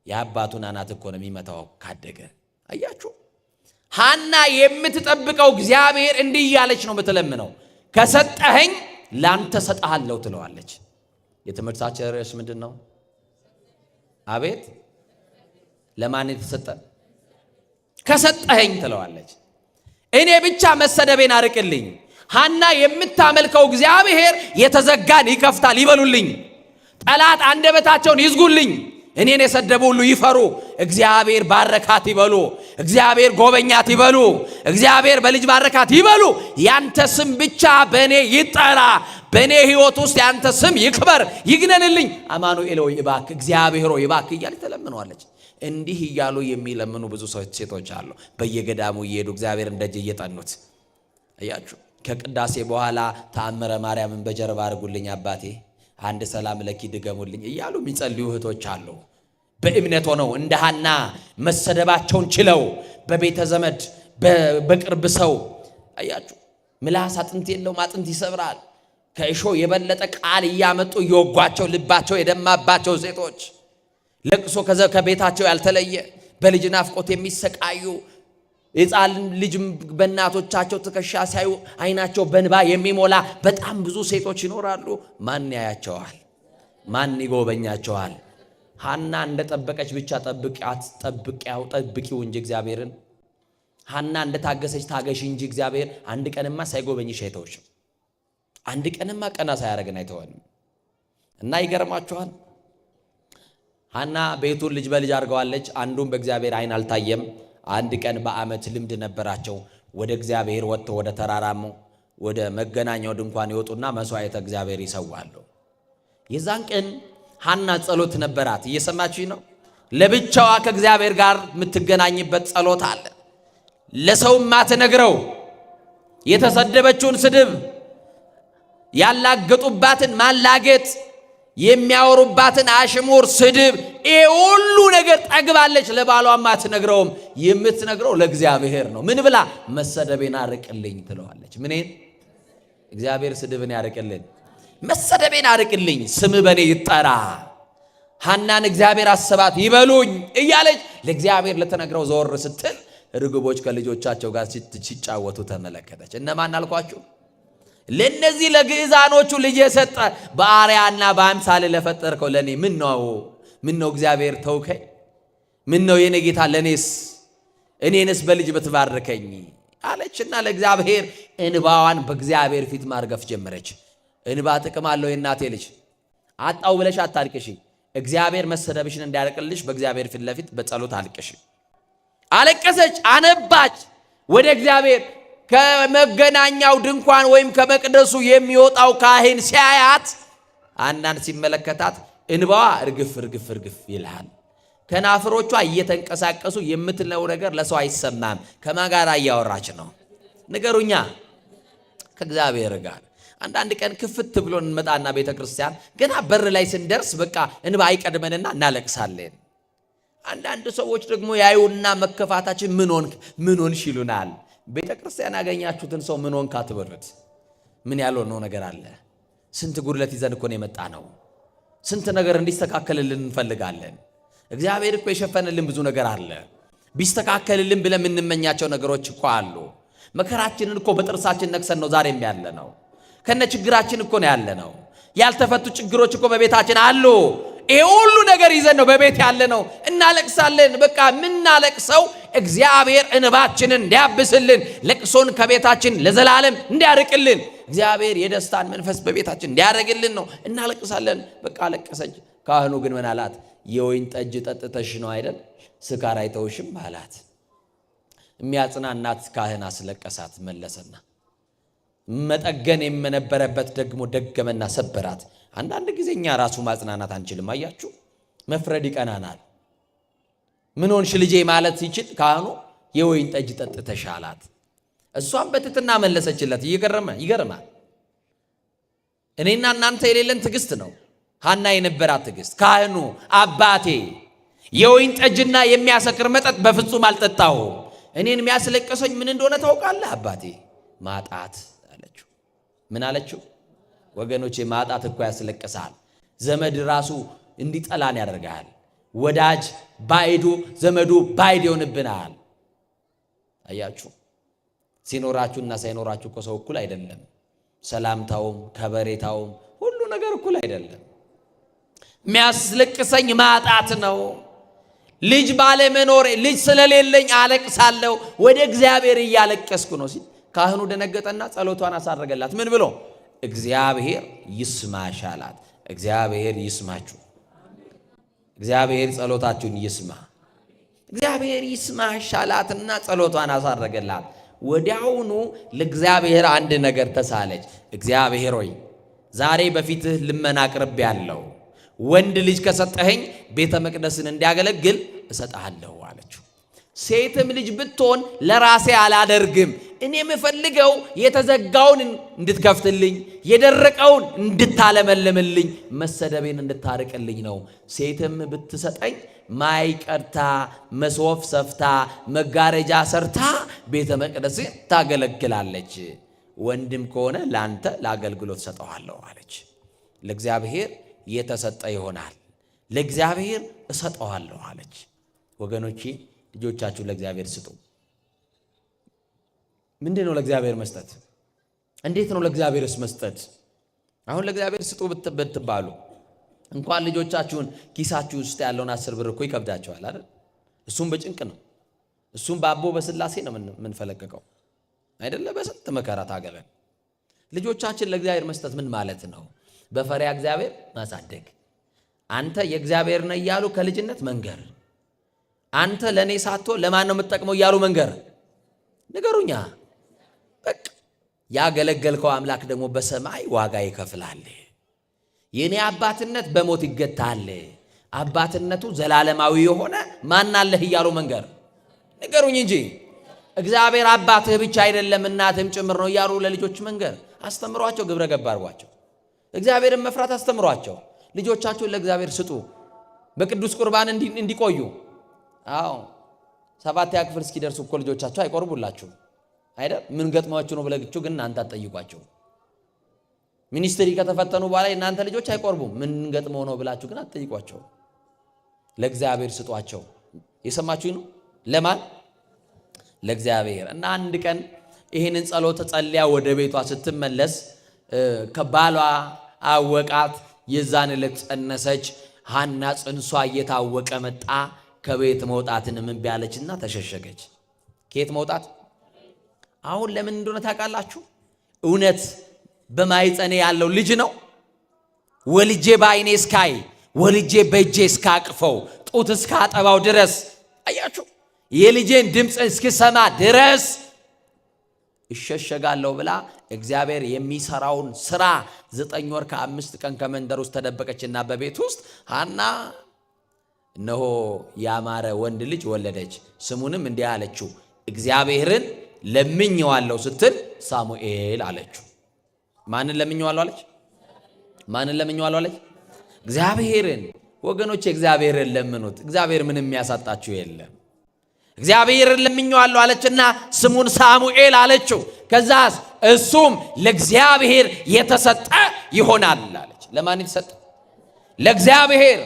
የአባቱን አናት እኮ ነው የሚመታው ካደገ። አያችሁ፣ ሐና የምትጠብቀው እግዚአብሔር እንዲህ እያለች ነው የምትለምነው። ከሰጠኸኝ ላንተ ሰጥሃለሁ ትለዋለች። የትምህርታችን ርዕስ ምንድን ነው? አቤት ለማን የተሰጠ? ከሰጠኸኝ ትለዋለች። እኔ ብቻ መሰደቤን አርቅልኝ። ሐና የምታመልከው እግዚአብሔር የተዘጋን ይከፍታል ይበሉልኝ። ጠላት አንደበታቸውን ይዝጉልኝ። እኔን የሰደቡ ሁሉ ይፈሩ። እግዚአብሔር ባረካት ይበሉ። እግዚአብሔር ጎበኛት ይበሉ። እግዚአብሔር በልጅ ባረካት ይበሉ። ያንተ ስም ብቻ በእኔ ይጠራ። በእኔ ሕይወት ውስጥ ያንተ ስም ይክበር ይግነንልኝ። አማኑኤል ሆይ እባክህ፣ እግዚአብሔር ሆይ እባክህ እያለች ተለምነዋለች። እንዲህ እያሉ የሚለምኑ ብዙ ሴቶች አሉ። በየገዳሙ እየሄዱ እግዚአብሔር እንደጅ እየጠኑት አያችሁ። ከቅዳሴ በኋላ ተአምረ ማርያምን በጀርባ አድርጉልኝ አባቴ፣ አንድ ሰላም ለኪ ድገሙልኝ እያሉ የሚጸልዩ እህቶች አሉ። በእምነት ሆነው እንደ ሐና መሰደባቸውን ችለው በቤተ ዘመድ በቅርብ ሰው አያችሁ። ምላስ አጥንት የለውም፣ አጥንት ይሰብራል። ከእሾ የበለጠ ቃል እያመጡ እየወጓቸው ልባቸው የደማባቸው ሴቶች፣ ለቅሶ ከቤታቸው ያልተለየ በልጅ ናፍቆት የሚሰቃዩ ሕፃን ልጅ በእናቶቻቸው ትከሻ ሲያዩ ዓይናቸው በንባ የሚሞላ በጣም ብዙ ሴቶች ይኖራሉ። ማን ያያቸዋል? ማን ይጎበኛቸዋል? ሐና እንደጠበቀች ብቻ ጠብቂው እንጂ እግዚአብሔርን። ሐና እንደታገሰች ታገሽ እንጂ እግዚአብሔር አንድ ቀንማ ሳይጎበኝሽ አይተውሽም። አንድ ቀንማ ቀና ሳያረግን አይተወንም። እና ይገርማችኋል፣ ሐና ቤቱን ልጅ በልጅ አድርገዋለች። አንዱም በእግዚአብሔር ዓይን አልታየም። አንድ ቀን በዓመት ልምድ ነበራቸው። ወደ እግዚአብሔር ወጥተው ወደ ተራራሙ ወደ መገናኛው ድንኳን ይወጡና መስዋዕተ እግዚአብሔር ይሰዋሉ። የዛን ቀን ሐና ጸሎት ነበራት። እየሰማችኝ ነው? ለብቻዋ ከእግዚአብሔር ጋር የምትገናኝበት ጸሎት አለ። ለሰው ማትነግረው የተሰደበችውን ስድብ ያላገጡባትን ማላገጥ የሚያወሩባትን አሽሙር ስድብ ይሄ ሁሉ ነገር ጠግባለች። ለባሏ ማትነግረውም የምትነግረው ለእግዚአብሔር ነው። ምን ብላ? መሰደቤን አርቅልኝ ትለዋለች። ምንን? እግዚአብሔር ስድብን ያርቅልን፣ መሰደቤን አርቅልኝ፣ ስም በኔ ይጠራ፣ ሐናን እግዚአብሔር አሰባት ይበሉኝ እያለች ለእግዚአብሔር ለተነግረው ዘወር ስትል ርግቦች ከልጆቻቸው ጋር ሲጫወቱ ተመለከተች። እነማን አልኳችሁ? ለነዚህ ለግዕዛኖቹ ልጅ የሰጠ በአርአያና በአምሳል ለፈጠርከው ለኔ ምን ነው እግዚአብሔር ተውከኝ? ምን ነው የኔ ጌታ እኔንስ በልጅ ብትባርከኝ አለችና ለእግዚአብሔር እንባዋን በእግዚአብሔር ፊት ማርገፍ ጀመረች። እንባ ጥቅም አለው። የእናቴ ልጅ አጣው ብለሽ አታልቅሺ። እግዚአብሔር መሰደብሽን እንዲያርቅልሽ በእግዚአብሔር ፊት ለፊት በጸሎት አልቅሺ። አለቀሰች፣ አነባች። ወደ እግዚአብሔር ከመገናኛው ድንኳን ወይም ከመቅደሱ የሚወጣው ካህን ሲያያት ሐናን ሲመለከታት እንባዋ እርግፍ ይልሃል። ከናፍሮቿ እየተንቀሳቀሱ የምትለው ነገር ለሰው አይሰማም። ከማን ጋር እያወራች ነው? ንገሩኛ። ከእግዚአብሔር ጋር። አንዳንድ ቀን ክፍት ብሎ እንመጣና ቤተ ክርስቲያን ገና በር ላይ ስንደርስ በቃ እንባ አይቀድመንና እናለቅሳለን። አንዳንድ ሰዎች ደግሞ ያዩና መከፋታችን ምን ሆንሽ ይሉናል። ቤተ ክርስቲያን ያገኛችሁትን ሰው ምን ሆንክ አትበሉት። ምን ያልሆነው ነገር አለ? ስንት ጉድለት ይዘን እኮ ነው የመጣ ነው። ስንት ነገር እንዲስተካከልልን እንፈልጋለን። እግዚአብሔር እኮ የሸፈነልን ብዙ ነገር አለ። ቢስተካከልልን ብለን የምንመኛቸው ነገሮች እኮ አሉ። መከራችንን እኮ በጥርሳችን ነክሰን ነው ዛሬም ያለ ነው። ከነ ችግራችን እኮ ነው ያለ ነው። ያልተፈቱ ችግሮች እኮ በቤታችን አሉ። ይሄ ሁሉ ነገር ይዘን ነው በቤት ያለ ነው። እናለቅሳለን። በቃ ምናለቅሰው እግዚአብሔር እንባችንን እንዲያብስልን፣ ለቅሶን ከቤታችን ለዘላለም እንዲያርቅልን፣ እግዚአብሔር የደስታን መንፈስ በቤታችን እንዲያደርግልን ነው። እናለቅሳለን። በቃ አለቀሰች። ካህኑ ግን ምን አላት? የወይን ጠጅ ጠጥተሽ ነው አይደል ስካር አይተውሽም አላት። የሚያጽናናት ካህን አስለቀሳት። መለሰና መጠገን የነበረበት ደግሞ ደገመና ሰበራት። አንዳንድ ጊዜ እኛ ራሱ ማጽናናት አንችልም። አያችሁ፣ መፍረድ ይቀናናል። ምን ሆንሽ ልጄ ማለት ሲችል ካህኑ የወይን ጠጅ ጠጥተሽ አላት። እሷም በትትና መለሰችለት። ይገርማል። እኔና እናንተ የሌለን ትዕግስት ነው ሐና የነበራት ትዕግስት። ካህኑ አባቴ የወይን ጠጅና የሚያሰክር መጠጥ በፍጹም አልጠጣሁም፣ እኔን የሚያስለቀሰኝ ምን እንደሆነ ታውቃለህ አባቴ? ማጣት አለችው። ምን አለችው? ወገኖቼ ማጣት እኮ ያስለቅሳል። ዘመድ ራሱ እንዲጠላን ያደርጋል። ወዳጅ ባይዱ ዘመዱ ባይድ ይሆንብናል። አያችሁ፣ ሲኖራችሁና ሳይኖራችሁ እኮ ሰው እኩል አይደለም። ሰላምታውም ከበሬታውም ሁሉ ነገር እኩል አይደለም። የሚያስለቅሰኝ ማጣት ነው። ልጅ ባለመኖሬ፣ ልጅ ስለሌለኝ አለቅሳለሁ፣ ወደ እግዚአብሔር እያለቀስኩ ነው ሲል ካህኑ ደነገጠና ጸሎቷን አሳረገላት። ምን ብሎ? እግዚአብሔር ይስማሽ አላት። እግዚአብሔር ይስማችሁ። እግዚአብሔር ጸሎታችሁን ይስማ። እግዚአብሔር ይስማሽ አላትና ጸሎቷን አሳረገላት። ወዲያውኑ ለእግዚአብሔር አንድ ነገር ተሳለች። እግዚአብሔር ሆይ ዛሬ በፊትህ ልመና አቅርቤያለሁ፣ ወንድ ልጅ ከሰጠኸኝ ቤተ መቅደስን እንዲያገለግል እሰጥሃለሁ አለችው። ሴትም ልጅ ብትሆን ለራሴ አላደርግም፣ እኔ የምፈልገው የተዘጋውን እንድትከፍትልኝ፣ የደረቀውን እንድታለመልምልኝ፣ መሰደቤን እንድታርቅልኝ ነው። ሴትም ብትሰጠኝ ማይ ቀድታ፣ መስወፍ ሰፍታ፣ መጋረጃ ሰርታ ቤተ መቅደስ ታገለግላለች። ወንድም ከሆነ ላንተ ለአገልግሎት ሰጠዋለሁ አለች። ለእግዚአብሔር የተሰጠ ይሆናል፣ ለእግዚአብሔር እሰጠዋለሁ አለች። ወገኖቼ ልጆቻችሁ ለእግዚአብሔር ስጡ። ምንድን ነው ለእግዚአብሔር መስጠት? እንዴት ነው ለእግዚአብሔርስ መስጠት? አሁን ለእግዚአብሔር ስጡ ብትባሉ እንኳን ልጆቻችሁን ኪሳችሁ ውስጥ ያለውን 10 ብር እኮ ይከብዳቸዋል አይደል? እሱም በጭንቅ ነው። እሱም በአቦ በስላሴ ነው የምንፈለቀቀው አይደለ? በስንት መከራ ታገለን። ልጆቻችን ለእግዚአብሔር መስጠት ምን ማለት ነው? በፈሪያ እግዚአብሔር ማሳደግ። አንተ የእግዚአብሔር ነህ እያሉ ከልጅነት መንገር። አንተ ለእኔ ሳትሆን ለማን ነው የምትጠቅመው እያሉ መንገር። ንገሩኛ። በቃ ያገለገልከው አምላክ ደግሞ በሰማይ ዋጋ ይከፍላል። የኔ አባትነት በሞት ይገታል። አባትነቱ ዘላለማዊ የሆነ ማን አለህ እያሉ መንገር። ንገሩኝ እንጂ እግዚአብሔር አባትህ ብቻ አይደለም እናትህም ጭምር ነው እያሉ ለልጆች መንገር አስተምሯቸው። ግብረ ገብ አድርጓቸው። እግዚአብሔርን መፍራት አስተምሯቸው። ልጆቻችሁን ለእግዚአብሔር ስጡ፣ በቅዱስ ቁርባን እንዲቆዩ። አዎ 7ኛ ክፍል እስኪደርሱ እኮ ልጆቻቸው አይቆርቡላችሁ አይደል? ምን ገጥሟችሁ ነው ብለግቹ ግን እናንተ አትጠይቋቸው። ሚኒስትሪ ከተፈተኑ በኋላ እናንተ ልጆች አይቆርቡም። ምን ገጥሞ ነው ብላችሁ ግን አትጠይቋቸው። ለእግዚአብሔር ስጧቸው። የሰማችሁ ነው። ለማን? ለእግዚአብሔር። እና አንድ ቀን ይህንን ጸሎት ጸልያ ወደ ቤቷ ስትመለስ ከባሏ አወቃት። የዛን ዕለት ጸነሰች። ሐና ጽንሷ እየታወቀ መጣ። ከቤት መውጣትን እምቢ አለችና ተሸሸገች። ከየት መውጣት? አሁን ለምን እንደሆነ ታውቃላችሁ? እውነት በማይጸኔ ያለው ልጅ ነው። ወልጄ በዓይኔ እስካይ ወልጄ በእጄ እስካቅፈው ጡት እስካጠባው ድረስ አያችሁ የልጄን ድምፅ እስክሰማ ድረስ እሸሸጋለሁ ብላ እግዚአብሔር የሚሰራውን ስራ 9 ወር ከ5 ቀን ከመንደር ውስጥ ተደበቀችና በቤት ውስጥ ሐና እነሆ ያማረ ወንድ ልጅ ወለደች። ስሙንም እንዲህ አለችው፣ እግዚአብሔርን ለምኜዋለሁ ስትል ሳሙኤል አለችው። ማንን ለምኜዋለሁ አለች? ማንን ለምኜዋለሁ አለች? እግዚአብሔርን። ወገኖች እግዚአብሔርን ለምኑት። እግዚአብሔር ምንም የሚያሳጣችሁ የለም። እግዚአብሔርን ለምኜዋለሁ አለችና ስሙን ሳሙኤል አለችው። ከዛስ እሱም ለእግዚአብሔር የተሰጠ ይሆናል አለች። ለማን የተሰጠ? ለእግዚአብሔር።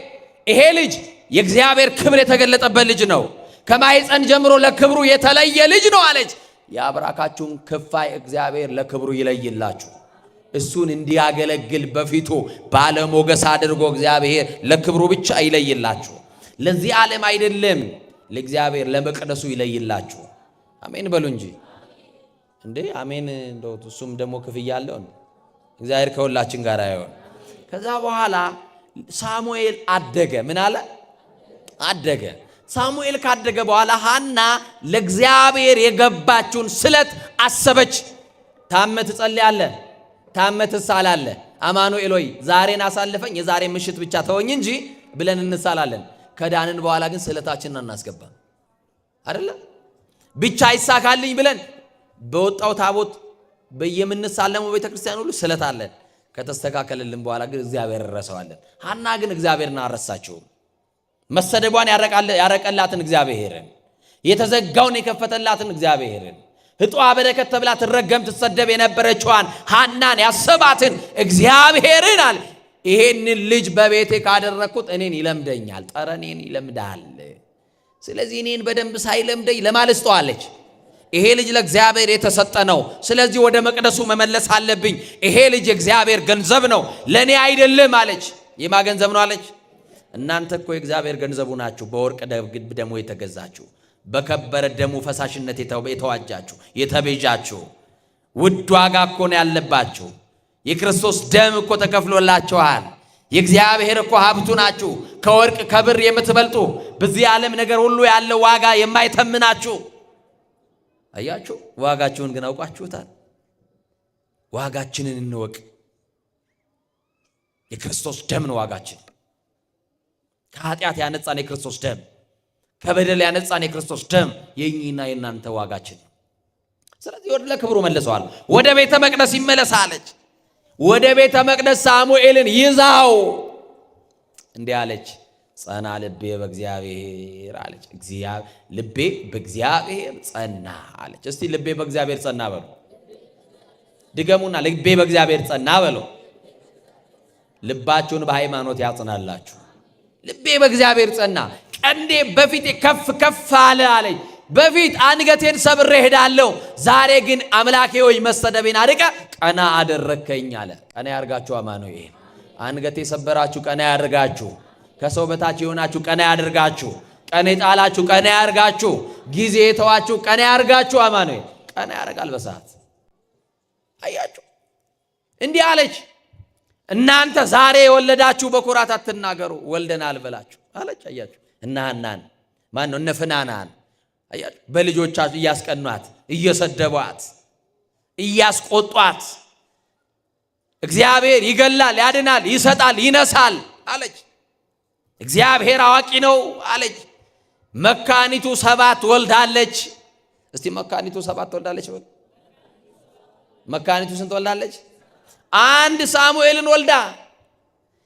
ይሄ ልጅ የእግዚአብሔር ክብር የተገለጠበት ልጅ ነው። ከማይፀን ጀምሮ ለክብሩ የተለየ ልጅ ነው አለች። የአብራካችሁን ክፋይ እግዚአብሔር ለክብሩ ይለይላችሁ። እሱን እንዲያገለግል በፊቱ ባለሞገስ አድርጎ እግዚአብሔር ለክብሩ ብቻ ይለይላችሁ። ለዚህ ዓለም አይደለም፣ ለእግዚአብሔር ለመቅደሱ ይለይላችሁ። አሜን በሉ እንጂ እንዴ! አሜን። እንደው እሱም ደግሞ ክፍያ አለው። እግዚአብሔር ከሁላችን ጋር ይሁን። ከዛ በኋላ ሳሙኤል አደገ። ምን አለ? አደገ። ሳሙኤል ካደገ በኋላ ሐና ለእግዚአብሔር የገባችውን ስለት አሰበች። ታመት ትጸልያለህ፣ ታመት ትሳላለህ። አማኑኤል ሆይ ዛሬን አሳልፈኝ፣ የዛሬ ምሽት ብቻ ተወኝ እንጂ ብለን እንሳላለን። ከዳንን በኋላ ግን ስለታችንን እናስገባም አይደለ? ብቻ ይሳካልኝ ብለን በወጣው ታቦት በየምንሳለመው ቤተክርስቲያን ሁሉ ስለት አለን። ከተስተካከለልን በኋላ ግን እግዚአብሔር ረሰዋለን። ሐና ግን እግዚአብሔርን አረሳችው። መሰደቧን ያረቀላትን እግዚአብሔርን፣ የተዘጋውን የከፈተላትን እግዚአብሔርን፣ ህጧ በረከት ተብላ ትረገም ትሰደብ የነበረችዋን ሐናን ያሰባትን እግዚአብሔርን አለ ይሄንን ልጅ በቤቴ ካደረኩት እኔን ይለምደኛል፣ ጠረኔን ይለምዳል። ስለዚህ እኔን በደንብ ሳይለምደኝ ለማልስተዋለች። ይሄ ልጅ ለእግዚአብሔር የተሰጠ ነው። ስለዚህ ወደ መቅደሱ መመለስ አለብኝ። ይሄ ልጅ የእግዚአብሔር ገንዘብ ነው፣ ለኔ አይደለም አለች። የማ ገንዘብ ነው አለች? እናንተ እኮ የእግዚአብሔር ገንዘቡ ናችሁ፣ በወርቅ ደሙ የተገዛችሁ፣ በከበረ ደሙ ፈሳሽነት የተዋጃችሁ፣ የተቤዣችሁ፣ ውድ ዋጋ እኮ ነው ያለባችሁ። የክርስቶስ ደም እኮ ተከፍሎላችኋል። የእግዚአብሔር እኮ ሀብቱ ናችሁ። ከወርቅ ከብር የምትበልጡ በዚህ ዓለም ነገር ሁሉ ያለው ዋጋ የማይተምናችሁ። አያችሁ፣ ዋጋችሁን ግን አውቃችሁታል። ዋጋችንን እንወቅ። የክርስቶስ ደም ነው ዋጋችን። ከኃጢአት ያነጻን የክርስቶስ ደም፣ ከበደል ያነጻን የክርስቶስ ደም የእኛና የእናንተ ዋጋችን። ስለዚህ ወደ ለክብሩ መልሰዋል። ወደ ቤተ መቅደስ ይመለሳለች። ወደ ቤተ መቅደስ ሳሙኤልን ይዛው እንዲህ አለች፣ ጸና ልቤ በእግዚአብሔር አለች። ልቤ በእግዚአብሔር ጸና አለች። እስቲ ልቤ በእግዚአብሔር ጸና በሉ። ድገሙና ልቤ በእግዚአብሔር ጸና በሉ። ልባችሁን በሃይማኖት ያጽናላችሁ። ልቤ በእግዚአብሔር ጸና፣ ቀንዴ በፊቴ ከፍ ከፍ አለ አለች። በፊት አንገቴን ሰብሬ ሄዳለሁ፣ ዛሬ ግን አምላኬ ሆይ መሰደቤን አድቀ ቀና አደረከኝ አለ። ቀና ያርጋችሁ አማኑኤል። አንገቴ ሰበራችሁ ቀና ያርጋችሁ። ከሰው በታች የሆናችሁ ቀና ያድርጋችሁ። ቀና የጣላችሁ ቀና ያርጋችሁ። ጊዜ የተዋችሁ ቀና ያርጋችሁ። አማኑኤል ቀና ያርጋል በሰዓት። አያችሁ እንዲህ አለች፣ እናንተ ዛሬ የወለዳችሁ በኩራት አትናገሩ፣ ወልደናል በላችሁ አለች። አያችሁ እና ሐናን ማን ነው? እነ ፍናናን አያችሁ በልጆቻችሁ እያስቀኗት፣ እየሰደቧት፣ እያስቆጧት እግዚአብሔር ይገላል፣ ያድናል፣ ይሰጣል፣ ይነሳል አለች። እግዚአብሔር አዋቂ ነው አለች። መካኒቱ 7 ወልዳለች። እስቲ መካኒቱ 7 ወልዳለች በሉ። መካኒቱ ስንት ወልዳለች? አንድ ሳሙኤልን ወልዳ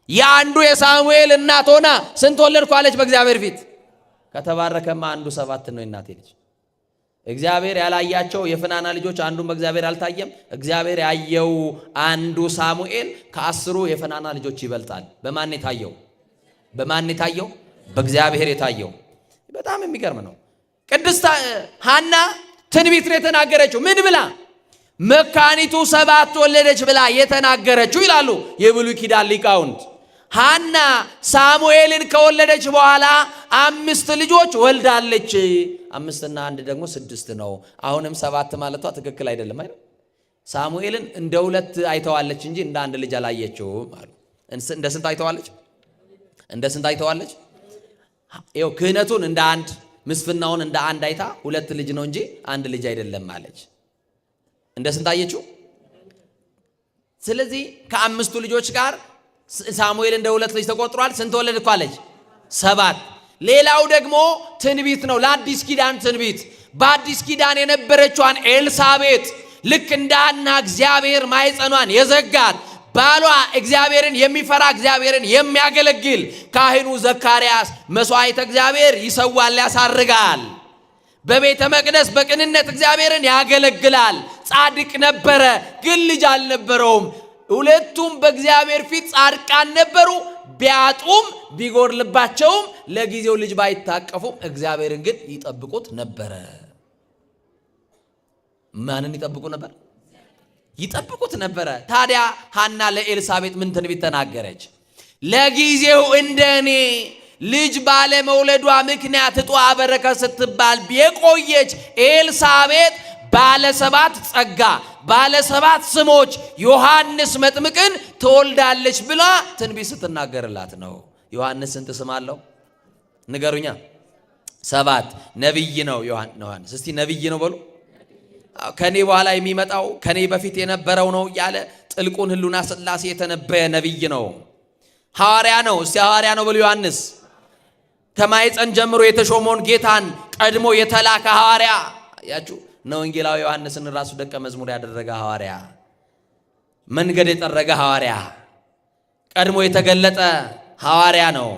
የአንዱ የሳሙኤል እናት ሆና ስንት ወለድኩ አለች በእግዚአብሔር ፊት። ከተባረከማ አንዱ 7 ነው የእናቴ ልጅ። እግዚአብሔር ያላያቸው የፍናና ልጆች አንዱን በእግዚአብሔር አልታየም። እግዚአብሔር ያየው አንዱ ሳሙኤል ከ10 የፍናና ልጆች ይበልጣል። በማን የታየው? በማን የታየው? በእግዚአብሔር የታየው። በጣም የሚገርም ነው። ቅድስት ሐና ትንቢት ነው የተናገረችው። ምን ብላ? መካኒቱ 7 ወለደች ብላ የተናገረችው ይላሉ የብሉይ ኪዳን ሊቃውንት። ሐና ሳሙኤልን ከወለደች በኋላ 5 ልጆች ወልዳለች። 5 እና 1 ደግሞ 6 ነው። አሁንም 7 ማለቷ ትክክል አይደለም አይደል? ሳሙኤልን እንደ 2 አይተዋለች እንጂ እንደ 1 ልጅ አላየችውም አሉ። እንደ ስንት አይተዋለች? እንደ ስንት አይተዋለች? ይኸው ክህነቱን እንደ 1 ምስፍናውን እንደ 1 አይታ 2 ልጅ ነው እንጂ 1 ልጅ አይደለም አለች። እንደ ስንት አየችው? ስለዚህ ከ5ቱ ልጆች ጋር ሳሙኤል እንደ 2 ልጅ ተቆጥሯል። ስንት ወለድኩ አለች? 7። ሌላው ደግሞ ትንቢት ነው፣ ለአዲስ ኪዳን ትንቢት። በአዲስ ኪዳን የነበረችዋን ኤልሳቤጥ ልክ እንደ ሐና እግዚአብሔር ማኅፀኗን የዘጋት ባሏ እግዚአብሔርን የሚፈራ እግዚአብሔርን የሚያገለግል ካህኑ ዘካርያስ መስዋዕተ እግዚአብሔር ይሰዋል፣ ያሳርጋል። በቤተ መቅደስ በቅንነት እግዚአብሔርን ያገለግላል። ጻድቅ ነበረ፣ ግን ልጅ አልነበረውም። ሁለቱም በእግዚአብሔር ፊት ጻድቃን ነበሩ። ቢያጡም ቢጎርልባቸውም ለጊዜው ልጅ ባይታቀፉም እግዚአብሔርን ግን ይጠብቁት ነበረ። ማንን ይጠብቁ ነበር? ይጠብቁት ነበረ። ታዲያ ሐና ለኤልሳቤጥ ምን ትንቢት ተናገረች? ለጊዜው እንደኔ ልጅ ባለመውለዷ ምክንያት እጧ በረከት ስትባል የቆየች ኤልሳቤጥ ባለ 7 ጸጋ ባለ 7 ስሞች ዮሐንስ መጥምቅን ትወልዳለች ብላ ትንቢት ስትናገርላት ነው። ዮሐንስ ስንት ስም አለው ንገሩኛ? 7 ነብይ ነው ዮሐንስ። እስቲ ነብይ ነው በሉ። ከኔ በኋላ የሚመጣው ከኔ በፊት የነበረው ነው እያለ ጥልቁን ህሉና ሥላሴ የተነበየ ነብይ ነው። ሐዋርያ ነው። እስቲ ሐዋርያ ነው በሉ ዮሐንስ። ከማኅፀን ጀምሮ የተሾመውን ጌታን ቀድሞ የተላከ ሐዋርያ ያችሁ ነው። ወንጌላዊ ዮሐንስን ራሱ ደቀ መዝሙር ያደረገ ሐዋርያ፣ መንገድ የጠረገ ሐዋርያ፣ ቀድሞ የተገለጠ ሐዋርያ ነው።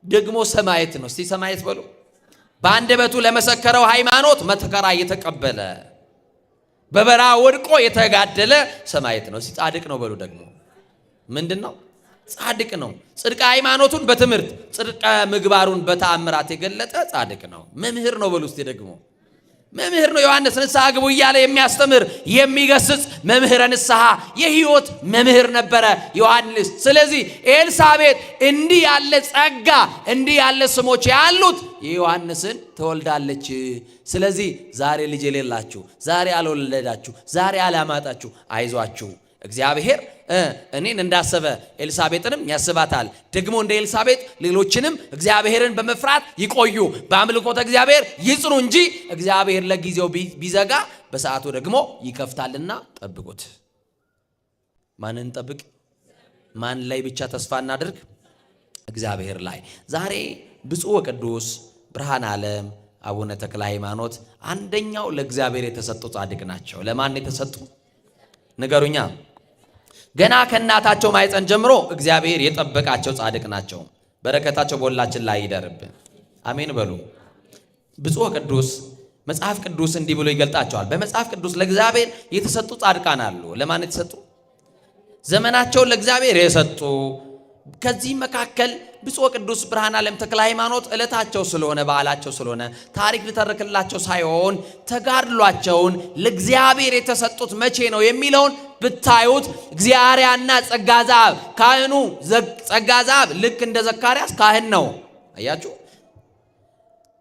ደግሞ ሰማዕት ነው። እስቲ ሰማዕት በሉ። በአንደበቱ ለመሰከረው ሃይማኖት መከራ የተቀበለ በበረሃ ወድቆ የተጋደለ ሰማዕት ነው። እስቲ ጻድቅ ነው በሉ። ደግሞ ምንድን ነው? ጻድቅ ነው። ጽድቀ ሃይማኖቱን በትምህርት ጽድቀ ምግባሩን በተአምራት የገለጠ ጻድቅ ነው። መምህር ነው በሉ። እስቲ ደግሞ መምህር ነው። ዮሐንስ ንስሐ ግቡ እያለ የሚያስተምር የሚገስጽ መምህረ ንስሐ የሕይወት መምህር ነበረ ዮሐንስ። ስለዚህ ኤልሳቤጥ እንዲህ ያለ ጸጋ እንዲህ ያለ ስሞች ያሉት የዮሐንስን ትወልዳለች። ስለዚህ ዛሬ ልጅ የሌላችሁ፣ ዛሬ ያልወለዳችሁ፣ ዛሬ ያላማጣችሁ አይዟችሁ። እግዚአብሔር እኔን እንዳሰበ ኤልሳቤጥንም ያስባታል። ደግሞ እንደ ኤልሳቤጥ ሌሎችንም እግዚአብሔርን በመፍራት ይቆዩ፣ በአምልኮተ እግዚአብሔር ይጽኑ እንጂ እግዚአብሔር ለጊዜው ቢዘጋ በሰዓቱ ደግሞ ይከፍታልና ጠብቁት። ማንን ጠብቅ? ማን ላይ ብቻ ተስፋ እናድርግ? እግዚአብሔር ላይ። ዛሬ ብፁዕ ወቅዱስ ብርሃነ ዓለም አቡነ ተክለ ሃይማኖት አንደኛው ለእግዚአብሔር የተሰጡ ጻድቅ ናቸው። ለማን የተሰጡ ንገሩኛ? ገና ከእናታቸው ማኅፀን ጀምሮ እግዚአብሔር የጠበቃቸው ጻድቅ ናቸው። በረከታቸው በሁላችን ላይ ይደርብን፣ አሜን በሉ። ብፁዕ ወቅዱስ መጽሐፍ ቅዱስ እንዲህ ብሎ ይገልጣቸዋል። በመጽሐፍ ቅዱስ ለእግዚአብሔር የተሰጡ ጻድቃን አሉ። ለማን የተሰጡ? ዘመናቸውን ለእግዚአብሔር የሰጡ። ከዚህ መካከል ብፁዕ ወቅዱስ ብርሃነ ዓለም ተክለ ሃይማኖት ዕለታቸው ስለሆነ በዓላቸው ስለሆነ ታሪክ ልተርክላቸው ሳይሆን ተጋድሏቸውን ለእግዚአብሔር የተሰጡት መቼ ነው የሚለውን ብታዩት እግዚአርያና ጸጋ ዘአብ ካህኑ ጸጋ ዘአብ ልክ እንደ ዘካርያስ ካህን ነው። አያችሁ።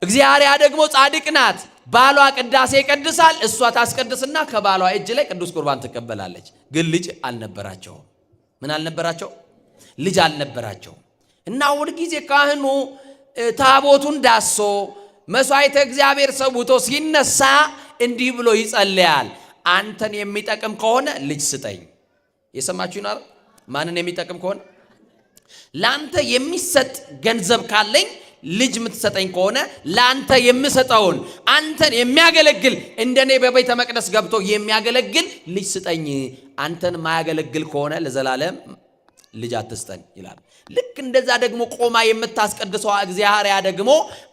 እግዚአርያ ደግሞ ጻድቅ ናት። ባሏ ቅዳሴ ይቀድሳል፣ እሷ ታስቀድስና ከባሏ እጅ ላይ ቅዱስ ቁርባን ትቀበላለች። ግን ልጅ አልነበራቸው። ምን አልነበራቸው? ልጅ አልነበራቸው። እና ሁል ጊዜ ካህኑ ታቦቱን ዳሶ መስዋዕተ እግዚአብሔር ሰውቶ ሲነሳ እንዲህ ብሎ ይጸልያል። አንተን የሚጠቅም ከሆነ ልጅ ስጠኝ። የሰማችሁ ይናር። ማንን የሚጠቅም ከሆነ? ላንተ የሚሰጥ ገንዘብ ካለኝ ልጅ የምትሰጠኝ ከሆነ ለአንተ የምሰጠውን አንተን የሚያገለግል እንደኔ በቤተ መቅደስ ገብቶ የሚያገለግል ልጅ ስጠኝ። አንተን ማያገለግል ከሆነ ለዘላለም ልጅ አትስጠኝ ይላል። ልክ እንደዛ ደግሞ ቆማ የምታስቀድሰው እግዚአብሔር ደግሞ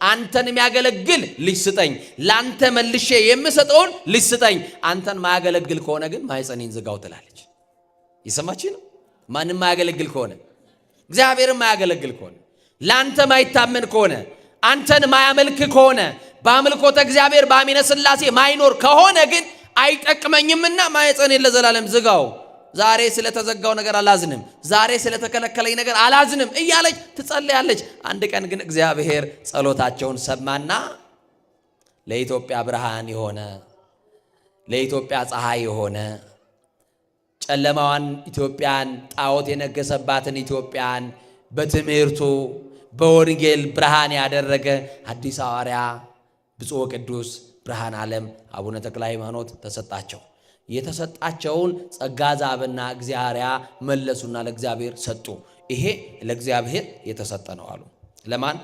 አንተን የሚያገለግል ልጅ ስጠኝ፣ ላንተ መልሼ የምሰጠውን ልጅ ስጠኝ። አንተን ማያገለግል ከሆነ ግን ማኅፀኔን ዝጋው ትላለች። ይሰማችሁ ነው? ማንም ማያገለግል ከሆነ እግዚአብሔርን ማያገለግል ከሆነ ላንተ ማይታመን ከሆነ አንተን ማያመልክ ከሆነ በአምልኮተ እግዚአብሔር በአሚነ ሥላሴ ማይኖር ከሆነ ግን አይጠቅመኝምና ማኅፀኔን ለዘላለም ዝጋው። ዛሬ ስለተዘጋው ነገር አላዝንም፣ ዛሬ ስለተከለከለኝ ነገር አላዝንም እያለች ትጸልያለች። አንድ ቀን ግን እግዚአብሔር ጸሎታቸውን ሰማና ለኢትዮጵያ ብርሃን የሆነ ለኢትዮጵያ ፀሐይ የሆነ ጨለማዋን ኢትዮጵያን ጣዖት የነገሰባትን ኢትዮጵያን በትምህርቱ በወንጌል ብርሃን ያደረገ አዲስ ሐዋርያ ብፁዕ ቅዱስ ብርሃነ ዓለም አቡነ ተክለ ሃይማኖት ተሰጣቸው። የተሰጣቸውን ጸጋ ዛብና እግዚአብሔር መለሱና ለእግዚአብሔር ሰጡ። ይሄ ለእግዚአብሔር የተሰጠ ነው አሉ። ለማን?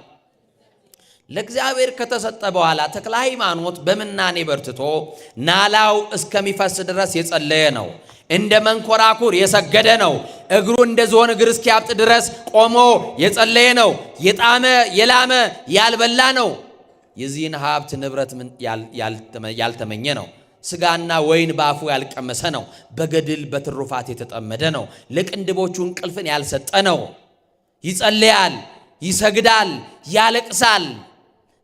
ለእግዚአብሔር ከተሰጠ በኋላ ተክለ ሃይማኖት በምናኔ በርትቶ ናላው እስከሚፈስ ድረስ የጸለየ ነው። እንደ መንኮራኩር የሰገደ ነው። እግሩ እንደ ዝሆን እግር እስኪያብጥ ድረስ ቆሞ የጸለየ ነው። የጣመ የላመ ያልበላ ነው። የዚህን ሀብት ንብረት ያልተመኘ ነው። ስጋና ወይን ባፉ ያልቀመሰ ነው። በገድል በትሩፋት የተጠመደ ነው። ለቅንድቦቹ እንቅልፍን ያልሰጠ ነው። ይጸልያል፣ ይሰግዳል፣ ያለቅሳል።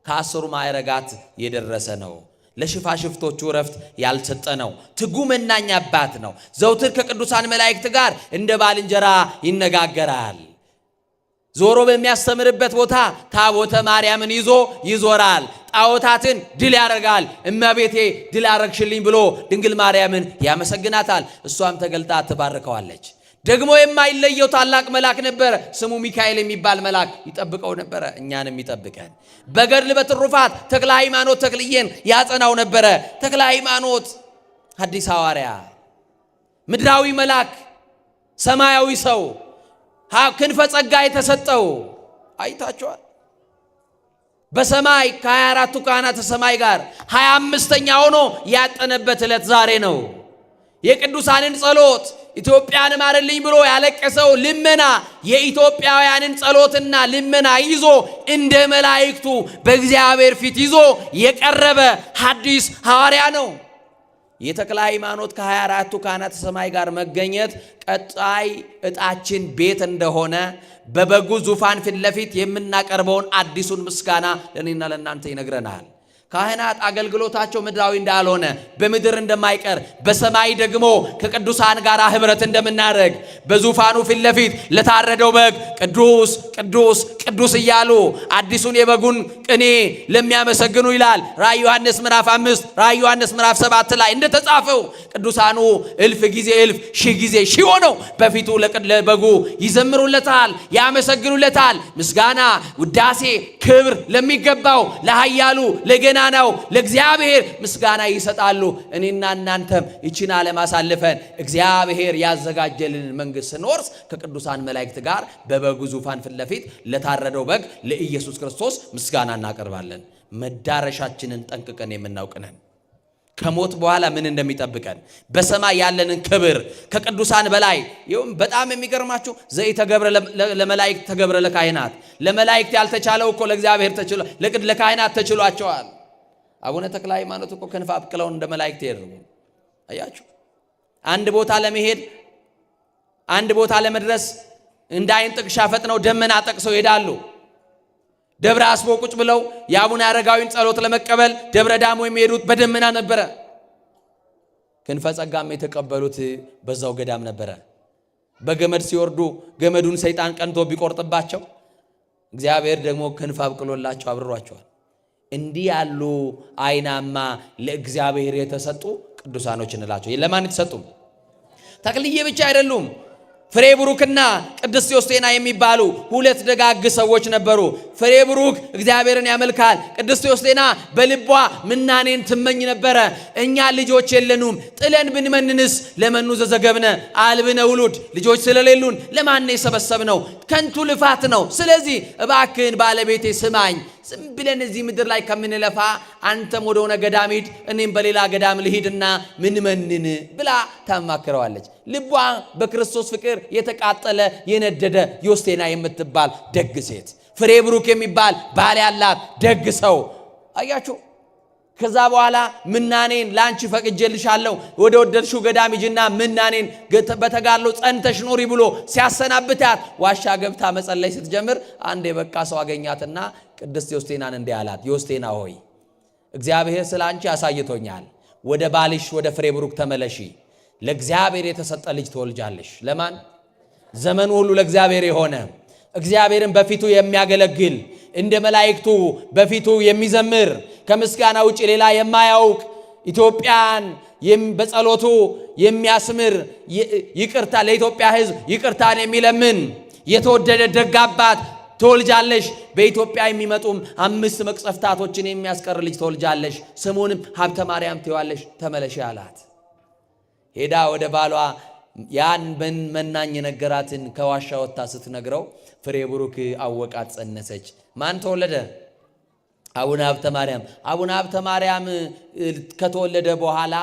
ከአስሩ ማዕረጋት የደረሰ ነው። ለሽፋሽፍቶቹ ረፍት ያልሰጠ ነው። ትጉ መናኛ አባት ነው። ዘውትር ከቅዱሳን መላእክት ጋር እንደ ባልንጀራ ይነጋገራል። ዞሮ በሚያስተምርበት ቦታ ታቦተ ማርያምን ይዞ ይዞራል። ጣዖታትን ድል ያደርጋል። እመቤቴ ድል አረግሽልኝ ብሎ ድንግል ማርያምን ያመሰግናታል። እሷም ተገልጣ ትባርከዋለች። ደግሞ የማይለየው ታላቅ መልአክ ነበረ። ስሙ ሚካኤል የሚባል መልአክ ይጠብቀው ነበረ። እኛንም ይጠብቀን። በገድል በትሩፋት ተክለ ሃይማኖት ተክልዬን ያጸናው ነበረ። ተክለ ሃይማኖት አዲስ ሐዋርያ፣ ምድራዊ መልአክ፣ ሰማያዊ ሰው፣ ክንፈ ጸጋ የተሰጠው አይታችኋል። በሰማይ ከ24ቱ ካህናተ ሰማይ ጋር 25ኛ ሆኖ ያጠነበት ዕለት ዛሬ ነው። የቅዱሳንን ጸሎት ኢትዮጵያን ማረልኝ ብሎ ያለቀሰው ልመና የኢትዮጵያውያንን ጸሎትና ልመና ይዞ እንደ መላእክቱ በእግዚአብሔር ፊት ይዞ የቀረበ ሐዲስ ሐዋርያ ነው። የተክለ ሃይማኖት ከ24ቱ ካህናተ ሰማይ ጋር መገኘት ቀጣይ ዕጣችን ቤት እንደሆነ በበጉ ዙፋን ፊት ለፊት የምናቀርበውን አዲሱን ምስጋና ለእኔና ለእናንተ ይነግረናል። ካህናት አገልግሎታቸው ምድራዊ እንዳልሆነ በምድር እንደማይቀር በሰማይ ደግሞ ከቅዱሳን ጋር ህብረት እንደምናደርግ በዙፋኑ ፊት ለፊት ለታረደው በግ ቅዱስ ቅዱስ ቅዱስ እያሉ አዲሱን የበጉን ቅኔ ለሚያመሰግኑ ይላል ራዕየ ዮሐንስ ምዕራፍ 5 ራዕየ ዮሐንስ ምዕራፍ 7 ላይ እንደተጻፈው ቅዱሳኑ እልፍ ጊዜ እልፍ ሺህ ጊዜ ሺህ ሆነው በፊቱ ለበጉ ይዘምሩለታል፣ ያመሰግኑለታል። ምስጋና ውዳሴ ክብር ለሚገባው ለኃያሉ ለገናናው ለእግዚአብሔር ምስጋና ይሰጣሉ። እኔና እናንተም ይችን ዓለም አሳልፈን እግዚአብሔር ያዘጋጀልን መንግሥት ስንወርስ ከቅዱሳን መላእክት ጋር በበጉ ዙፋን ፊት ለፊት ለታረደው በግ ለኢየሱስ ክርስቶስ ምስጋና እናቀርባለን። መዳረሻችንን ጠንቅቀን የምናውቅ ነን። ከሞት በኋላ ምን እንደሚጠብቀን በሰማይ ያለንን ክብር ከቅዱሳን በላይ ይሁን። በጣም የሚገርማችሁ ዘኢተገብረ ለመላእክት ተገብረ ለካህናት፣ ለመላእክት ያልተቻለው እኮ ለእግዚአብሔር ተችሎ ለካህናት ተችሏቸዋል። አቡነ ተክለ ሃይማኖት እኮ ክንፍ አብቅለው እንደ መላእክት ይሄዱ። አያችሁ፣ አንድ ቦታ ለመሄድ አንድ ቦታ ለመድረስ እንደ አይን ጥቅሻ ፈጥነው ደመና ጠቅሰው ይሄዳሉ። ደብረ አስቦ ቁጭ ብለው የአቡነ አረጋዊን ጸሎት ለመቀበል ደብረ ዳሞ የሚሄዱት በደመና ነበረ። ክንፈ ጸጋም የተቀበሉት በዛው ገዳም ነበረ። በገመድ ሲወርዱ ገመዱን ሰይጣን ቀንቶ ቢቆርጥባቸው እግዚአብሔር ደግሞ ክንፍ አብቅሎላቸው አብሯቸዋል። እንዲህ ያሉ አይናማ ለእግዚአብሔር የተሰጡ ቅዱሳኖች እንላቸው። ለማን የተሰጡ? ተክልዬ ብቻ አይደሉም። ፍሬ ብሩክና ቅድስት ዮስቴና የሚባሉ ሁለት ደጋግ ሰዎች ነበሩ። ፍሬ ብሩክ እግዚአብሔርን ያመልካል። ቅድስት ዮስቴና በልቧ ምናኔን ትመኝ ነበረ። እኛ ልጆች የለኑም፣ ጥለን ብንመንንስ ለመኑ ዘዘገብነ አልብነ ውሉድ፣ ልጆች ስለሌሉን ለማን የሰበሰብነው? ከንቱ ልፋት ነው። ስለዚህ እባክህን ባለቤቴ ስማኝ፣ ዝም ብለን እዚህ ምድር ላይ ከምንለፋ አንተም ወደ ሆነ ገዳም ሂድ፣ እኔም በሌላ ገዳም ልሂድና ምንመንን ብላ ታማክረዋለች። ልቧ በክርስቶስ ፍቅር የተቃጠለ የነደደ ዮስቴና የምትባል ደግ ሴት፣ ፍሬ ብሩክ የሚባል ባል ያላት ደግ ሰው አያችሁ። ከዛ በኋላ ምናኔን ላንቺ ፈቅጄልሻለሁ፣ ወደ ወደድሽው ገዳም ሂጂና ምናኔን በተጋድሎ ጸንተሽ ኑሪ ብሎ ሲያሰናብታት ዋሻ ገብታ መጸለይ ስትጀምር አንድ የበቃ ሰው አገኛትና ቅድስት ዮስቴናን እንዲህ አላት፣ ዮስቴና ሆይ እግዚአብሔር ስለ አንቺ አሳይቶኛል። ወደ ባልሽ ወደ ፍሬ ብሩክ ተመለሺ። ለእግዚአብሔር የተሰጠ ልጅ ትወልጃለሽ። ለማን? ዘመኑ ሁሉ ለእግዚአብሔር የሆነ እግዚአብሔርን በፊቱ የሚያገለግል እንደ መላእክቱ በፊቱ የሚዘምር ከምስጋና ውጪ ሌላ የማያውቅ ኢትዮጵያን በጸሎቱ የሚያስምር ይቅርታ ለኢትዮጵያ ሕዝብ ይቅርታን የሚለምን የተወደደ ደግ አባት ትወልጃለሽ። በኢትዮጵያ የሚመጡም 5 መቅሰፍታቶችን የሚያስቀር ልጅ ትወልጃለሽ። ስሙንም ሀብተ ማርያም ትይዋለሽ። ተመለሽ አላት። ሄዳ ወደ ባሏ ያን መናኝ ነገራትን ከዋሻ ወጣ ስትነግረው ፍሬ ብሩክ አወቃት፣ ጸነሰች። ማን ተወለደ? አቡነ ሀብተ ማርያም። አቡነ ሀብተ ማርያም ከተወለደ በኋላ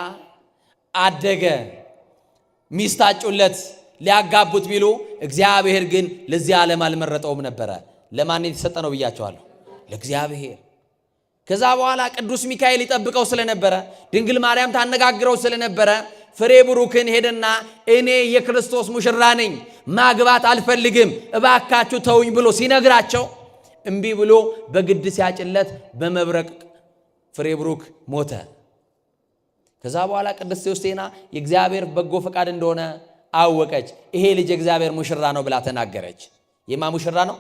አደገ። ሚስት አጩለት ሊያጋቡት ቢሉ እግዚአብሔር ግን ለዚህ ዓለም አልመረጠውም ነበረ። ለማን የተሰጠ ነው ብያቸዋለሁ? ለእግዚአብሔር። ከዛ በኋላ ቅዱስ ሚካኤል ይጠብቀው ስለነበረ፣ ድንግል ማርያም ታነጋግረው ስለነበረ ፍሬ ብሩክን ሄደና እኔ የክርስቶስ ሙሽራ ነኝ፣ ማግባት አልፈልግም፣ እባካችሁ ተውኝ ብሎ ሲነግራቸው እምቢ ብሎ በግድ ሲያጭለት በመብረቅ ፍሬ ብሩክ ሞተ። ከዛ በኋላ ቅድስት ዮስቴና የእግዚአብሔር በጎ ፈቃድ እንደሆነ አወቀች። ይሄ ልጅ የእግዚአብሔር ሙሽራ ነው ብላ ተናገረች። የማ ሙሽራ ነው?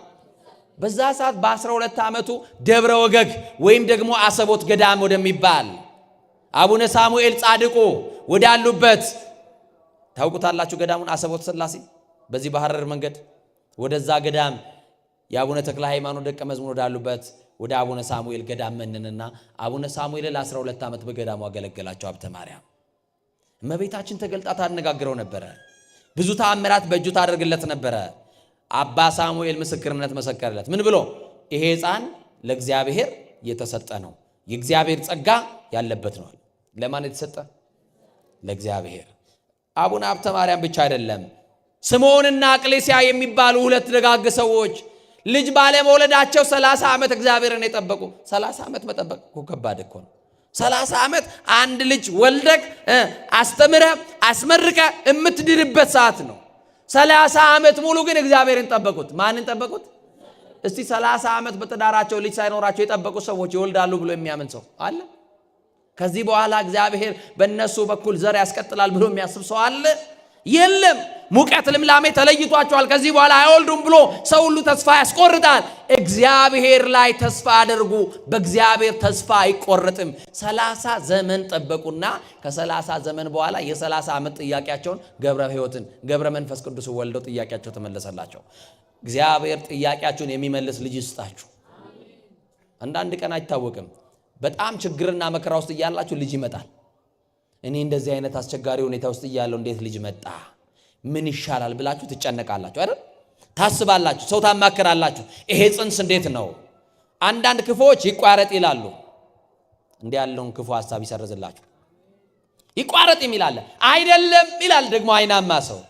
በዛ ሰዓት በ12 ዓመቱ ደብረ ወገግ ወይም ደግሞ አሰቦት ገዳም ወደሚባል አቡነ ሳሙኤል ጻድቁ ወዳሉበት ታውቁታላችሁ። ገዳሙን አሰቦት ሥላሴ በዚህ በሐረር መንገድ ወደዛ ገዳም የአቡነ ተክለ ሃይማኖት ደቀ መዝሙር ወዳሉበት ወደ አቡነ ሳሙኤል ገዳም መንንና አቡነ ሳሙኤል ለ12 ዓመት በገዳሙ አገለገላቸው። ሀብተ ማርያም እመቤታችን ተገልጣ ታነጋግረው ነበረ። ብዙ ተአምራት በእጁ ታደርግለት ነበረ። አባ ሳሙኤል ምስክርነት መሰከረለት። ምን ብሎ? ይሄ ሕፃን ለእግዚአብሔር የተሰጠ ነው፣ የእግዚአብሔር ጸጋ ያለበት ነው። ለማን የተሰጠ? ለእግዚአብሔር። አቡነ ሀብተ ማርያም ብቻ አይደለም፣ ስምዖንና አቅሌስያ የሚባሉ ሁለት ደጋግ ሰዎች ልጅ ባለመውለዳቸው 30 ዓመት እግዚአብሔርን የጠበቁ። 30 ዓመት መጠበቅ እኮ ከባድ እኮ ነው። 30 ዓመት አንድ ልጅ ወልደክ አስተምረ አስመርቀ የምትድርበት ሰዓት ነው። 30 ዓመት ሙሉ ግን እግዚአብሔርን ጠበቁት። ማንን ጠበቁት? እስቲ 30 ዓመት በትዳራቸው ልጅ ሳይኖራቸው የጠበቁ ሰዎች ይወልዳሉ ብሎ የሚያምን ሰው አለ? ከዚህ በኋላ እግዚአብሔር በእነሱ በኩል ዘር ያስቀጥላል ብሎ የሚያስብ ሰው አለ? የለም። ሙቀት ልምላሜ ተለይቷቸዋል፣ ከዚህ በኋላ አይወልዱም ብሎ ሰው ሁሉ ተስፋ ያስቆርጣል። እግዚአብሔር ላይ ተስፋ አድርጉ፣ በእግዚአብሔር ተስፋ አይቆርጥም። 30 ዘመን ጠበቁና ከ30 ዘመን በኋላ የ30 ዓመት ጥያቄያቸውን ገብረ ሕይወትን ገብረ መንፈስ ቅዱስ ወልደው ጥያቄያቸው ተመለሰላቸው። እግዚአብሔር ጥያቄያችሁን የሚመልስ ልጅ ይስጣችሁ። አንዳንድ ቀን አይታወቅም፣ በጣም ችግርና መከራ ውስጥ እያላችሁ ልጅ ይመጣል። እኔ እንደዚህ አይነት አስቸጋሪ ሁኔታ ውስጥ እያለሁ እንዴት ልጅ መጣ ምን ይሻላል ብላችሁ ትጨነቃላችሁ አይደል? ታስባላችሁ፣ ሰው ታማከራላችሁ። ይሄ ጽንስ እንዴት ነው? አንዳንድ ክፉዎች ይቋረጥ ይላሉ። እንዲህ ያለውን ክፉ ሐሳብ ይሰርዝላችሁ። ይቋረጥ የሚላል አይደለም ይላል ደግሞ አይናማ ሰው።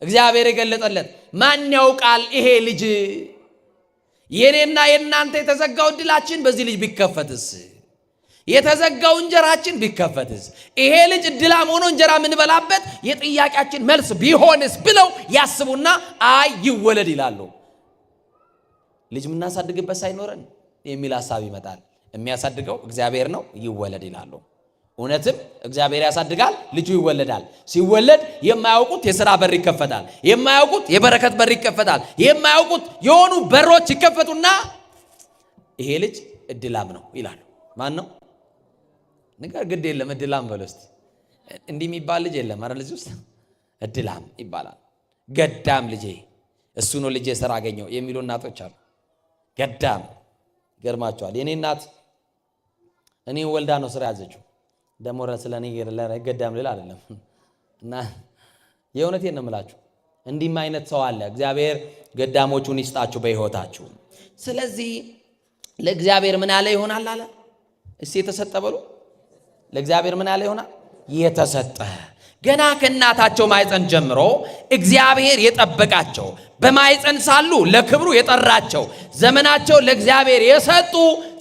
እግዚአብሔር የገለጠለት ማን ያውቃል? ይሄ ልጅ የኔና የናንተ የተዘጋው እድላችን በዚህ ልጅ ቢከፈትስ፣ የተዘጋው እንጀራችን ቢከፈትስ፣ ይሄ ልጅ እድላም ሆኖ እንጀራ የምንበላበት የጥያቄያችን መልስ ቢሆንስ ብለው ያስቡና አይ ይወለድ ይላሉ። ልጅ የምናሳድግበት ሳይኖረን የሚል ሐሳብ ይመጣል። የሚያሳድገው እግዚአብሔር ነው፣ ይወለድ ይላሉ። እውነትም እግዚአብሔር ያሳድጋል፣ ልጁ ይወለዳል። ሲወለድ የማያውቁት የሥራ በር ይከፈታል፣ የማያውቁት የበረከት በር ይከፈታል፣ የማያውቁት የሆኑ በሮች ይከፈቱና ይሄ ልጅ እድላም ነው ይላሉ። ማን ነው ነገር? ግድ የለም እድላም በለው እስቲ። እንዲህ የሚባል ልጅ የለም አይደል? ልጅ ውስጥ እድላም ይባላል። ገዳም ልጄ እሱ ነው ልጄ ስራ አገኘው የሚሉ እናቶች አሉ። ገዳም ገርማቸዋል። የኔ እናት እኔ ወልዳ ነው ስራ ያዘችው። ደሞ ስለኔ ገዳም ልል አይደለም እና የእውነቴን ነው የምላችሁ። እንዲህም አይነት ሰው አለ። እግዚአብሔር ገዳሞቹን ይስጣችሁ በሕይወታችሁ። ስለዚህ ለእግዚአብሔር ምን ያለ ይሆናል አለ። እስቲ የተሰጠ በሉ። ለእግዚአብሔር ምን ያለ ይሆናል? የተሰጠ። ገና ከእናታቸው ማይፀን ጀምሮ እግዚአብሔር የጠበቃቸው በማይፀን ሳሉ ለክብሩ የጠራቸው ዘመናቸው ለእግዚአብሔር የሰጡ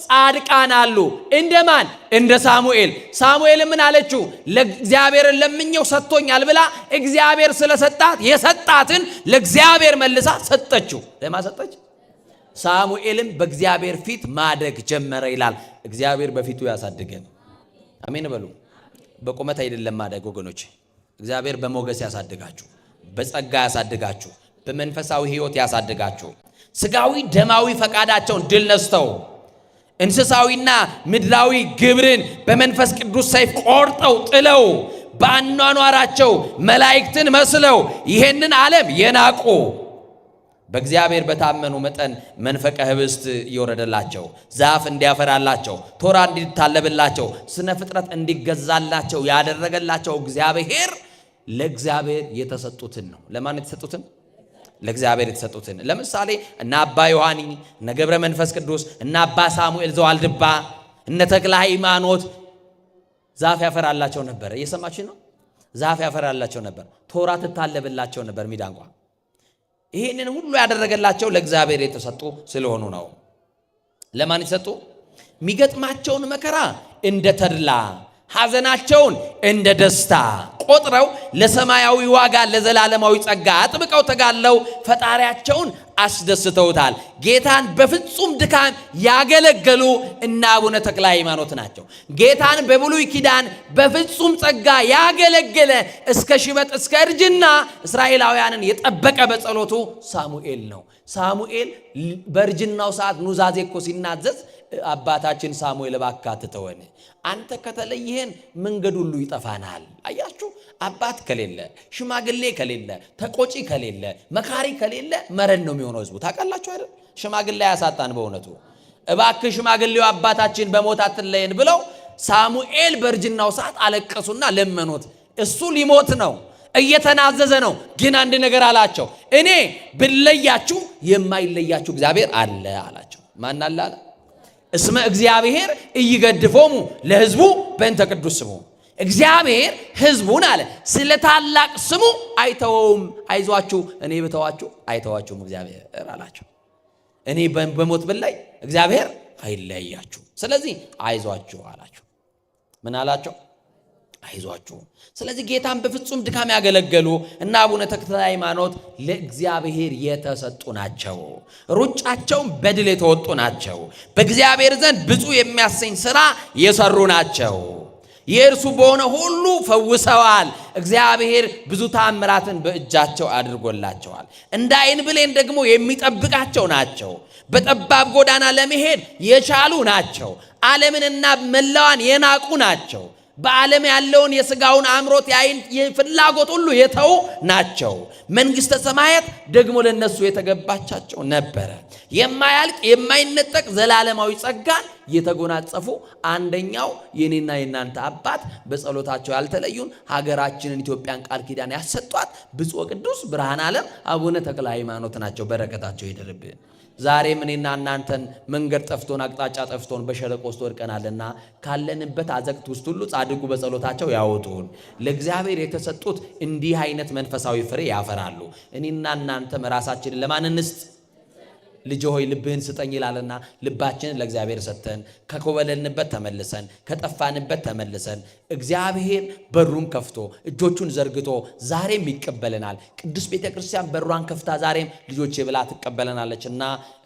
ጻድቃን አሉ። እንደማን? እንደ ሳሙኤል። ሳሙኤል ምን አለችው? ለእግዚአብሔር ለምኘው ሰጥቶኛል ብላ እግዚአብሔር ስለሰጣት የሰጣትን ለእግዚአብሔር መልሳ ሰጠችው። ለማን ሰጠች? ሳሙኤልም በእግዚአብሔር ፊት ማደግ ጀመረ ይላል። እግዚአብሔር በፊቱ ያሳድገን። አሜን በሉ። በቁመት አይደለም ማደግ ወገኖች። እግዚአብሔር በሞገስ ያሳድጋችሁ፣ በጸጋ ያሳድጋችሁ፣ በመንፈሳዊ ሕይወት ያሳድጋችሁ። ስጋዊ ደማዊ ፈቃዳቸውን ድል ነስተው እንስሳዊና ምድራዊ ግብርን በመንፈስ ቅዱስ ሰይፍ ቆርጠው ጥለው በአኗኗራቸው መላእክትን መስለው ይሄንን ዓለም የናቁ በእግዚአብሔር በታመኑ መጠን መንፈቀ ህብስት እየወረደላቸው ዛፍ እንዲያፈራላቸው ቶራ እንዲታለብላቸው ስነ ፍጥረት እንዲገዛላቸው ያደረገላቸው እግዚአብሔር ለእግዚአብሔር የተሰጡትን ነው። ለማን የተሰጡትን? ለእግዚአብሔር የተሰጡትን። ለምሳሌ እነ አባ ዮሐኒ፣ እነ ገብረ መንፈስ ቅዱስ፣ እነ አባ ሳሙኤል ዘዋልድባ፣ እነ ተክለ ሃይማኖት ዛፍ ያፈራላቸው ነበር። እየሰማችሁ ነው? ዛፍ ያፈራላቸው ነበር። ቶራ ትታለብላቸው ነበር ሚዳንቋ። ይሄንን ሁሉ ያደረገላቸው ለእግዚአብሔር የተሰጡ ስለሆኑ ነው። ለማን የተሰጡ? የሚገጥማቸውን መከራ እንደ ተድላ ሐዘናቸውን እንደ ደስታ ቆጥረው ለሰማያዊ ዋጋ ለዘላለማዊ ጸጋ አጥብቀው ተጋለው ፈጣሪያቸውን አስደስተውታል። ጌታን በፍጹም ድካም ያገለገሉ እና አቡነ ተክለ ሃይማኖት ናቸው። ጌታን በብሉይ ኪዳን በፍጹም ጸጋ ያገለገለ እስከ ሽበት እስከ እርጅና እስራኤላውያንን የጠበቀ በጸሎቱ ሳሙኤል ነው። ሳሙኤል በእርጅናው ሰዓት ኑዛዜ እኮ ሲናዘዝ አባታችን ሳሙኤል እባክህ አትተወን፣ አንተ ከተለየህን መንገድ ሁሉ ይጠፋናል። አያችሁ፣ አባት ከሌለ፣ ሽማግሌ ከሌለ፣ ተቆጪ ከሌለ፣ መካሪ ከሌለ መረን ነው የሚሆነው ህዝቡ። ታውቃላችሁ አይደል? ሽማግሌ ያሳጣን በእውነቱ። እባክህ ሽማግሌው አባታችን በሞት አትለየን ብለው ሳሙኤል በእርጅናው ሰዓት አለቀሱና ለመኑት። እሱ ሊሞት ነው፣ እየተናዘዘ ነው። ግን አንድ ነገር አላቸው፣ እኔ ብለያችሁ የማይለያችሁ እግዚአብሔር አለ አላቸው። ማን አለ አለ? እስመ እግዚአብሔር እይገድፎሙ ለህዝቡ በእንተ ቅዱስ ስሙ። እግዚአብሔር ህዝቡን አለ ስለ ታላቅ ስሙ አይተወውም። አይዟችሁ እኔ ብተዋችሁ አይተዋችሁም እግዚአብሔር አላቸው። እኔ በሞት ብላይ እግዚአብሔር አይለያችሁ፣ ስለዚህ አይዟችሁ አላቸው። ምን አላቸው? አይዟችሁ። ስለዚህ ጌታን በፍጹም ድካም ያገለገሉ እና አቡነ ተክለ ሃይማኖት ለእግዚአብሔር የተሰጡ ናቸው። ሩጫቸውን በድል የተወጡ ናቸው። በእግዚአብሔር ዘንድ ብፁዕ የሚያሰኝ ሥራ የሰሩ ናቸው። የእርሱ በሆነ ሁሉ ፈውሰዋል። እግዚአብሔር ብዙ ታምራትን በእጃቸው አድርጎላቸዋል። እንደ ዓይን ብሌን ደግሞ የሚጠብቃቸው ናቸው። በጠባብ ጎዳና ለመሄድ የቻሉ ናቸው። ዓለምንና መላዋን የናቁ ናቸው። በዓለም ያለውን የሥጋውን አምሮት የዓይን ፍላጎት ሁሉ የተው ናቸው። መንግሥተ ሰማያት ደግሞ ለነሱ የተገባቻቸው ነበረ። የማያልቅ የማይነጠቅ ዘላለማዊ ጸጋን የተጎናጸፉ አንደኛው የኔና የናንተ አባት በጸሎታቸው ያልተለዩን ሀገራችንን ኢትዮጵያን ቃል ኪዳን ያሰጧት ብፁዕ ቅዱስ ብርሃነ ዓለም አቡነ ተክለ ሃይማኖት ናቸው። በረከታቸው ይደርብን። ዛሬም እኔና እናንተን መንገድ ጠፍቶን አቅጣጫ ጠፍቶን በሸለቆ ውስጥ ወድቀናልና ካለንበት አዘቅት ውስጥ ሁሉ ጻድቁ በጸሎታቸው ያወጡን። ለእግዚአብሔር የተሰጡት እንዲህ አይነት መንፈሳዊ ፍሬ ያፈራሉ። እኔና እናንተም ራሳችንን ለማን እንስጥ? ልጅ ሆይ ልብህን ስጠኝ ይላልና ልባችንን ለእግዚአብሔር ሰጥተን ከኮበለልንበት ተመልሰን ከጠፋንበት ተመልሰን እግዚአብሔር በሩን ከፍቶ እጆቹን ዘርግቶ ዛሬም ይቀበለናል። ቅዱስ ቤተ ክርስቲያን በሯን ከፍታ ዛሬም ልጆቼ ብላ ትቀበለናለችና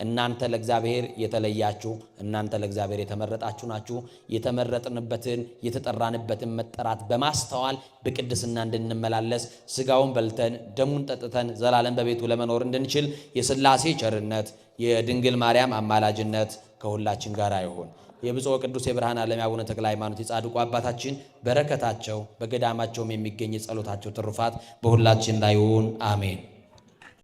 እናንተ ለእግዚአብሔር የተለያችሁ፣ እናንተ ለእግዚአብሔር የተመረጣችሁ ናችሁ። የተመረጥንበትን የተጠራንበትን መጠራት በማስተዋል በቅድስና እንድንመላለስ ስጋውን በልተን ደሙን ጠጥተን ዘላለም በቤቱ ለመኖር እንድንችል የሥላሴ ቸርነት የድንግል ማርያም አማላጅነት ከሁላችን ጋር ይሁን። የብፁዕ ቅዱስ የብርሃነ ዓለም አቡነ ተክለ ሃይማኖት የጻድቁ አባታችን በረከታቸው በገዳማቸውም የሚገኝ የጸሎታቸው ትሩፋት በሁላችን ላይ ይሁን። አሜን።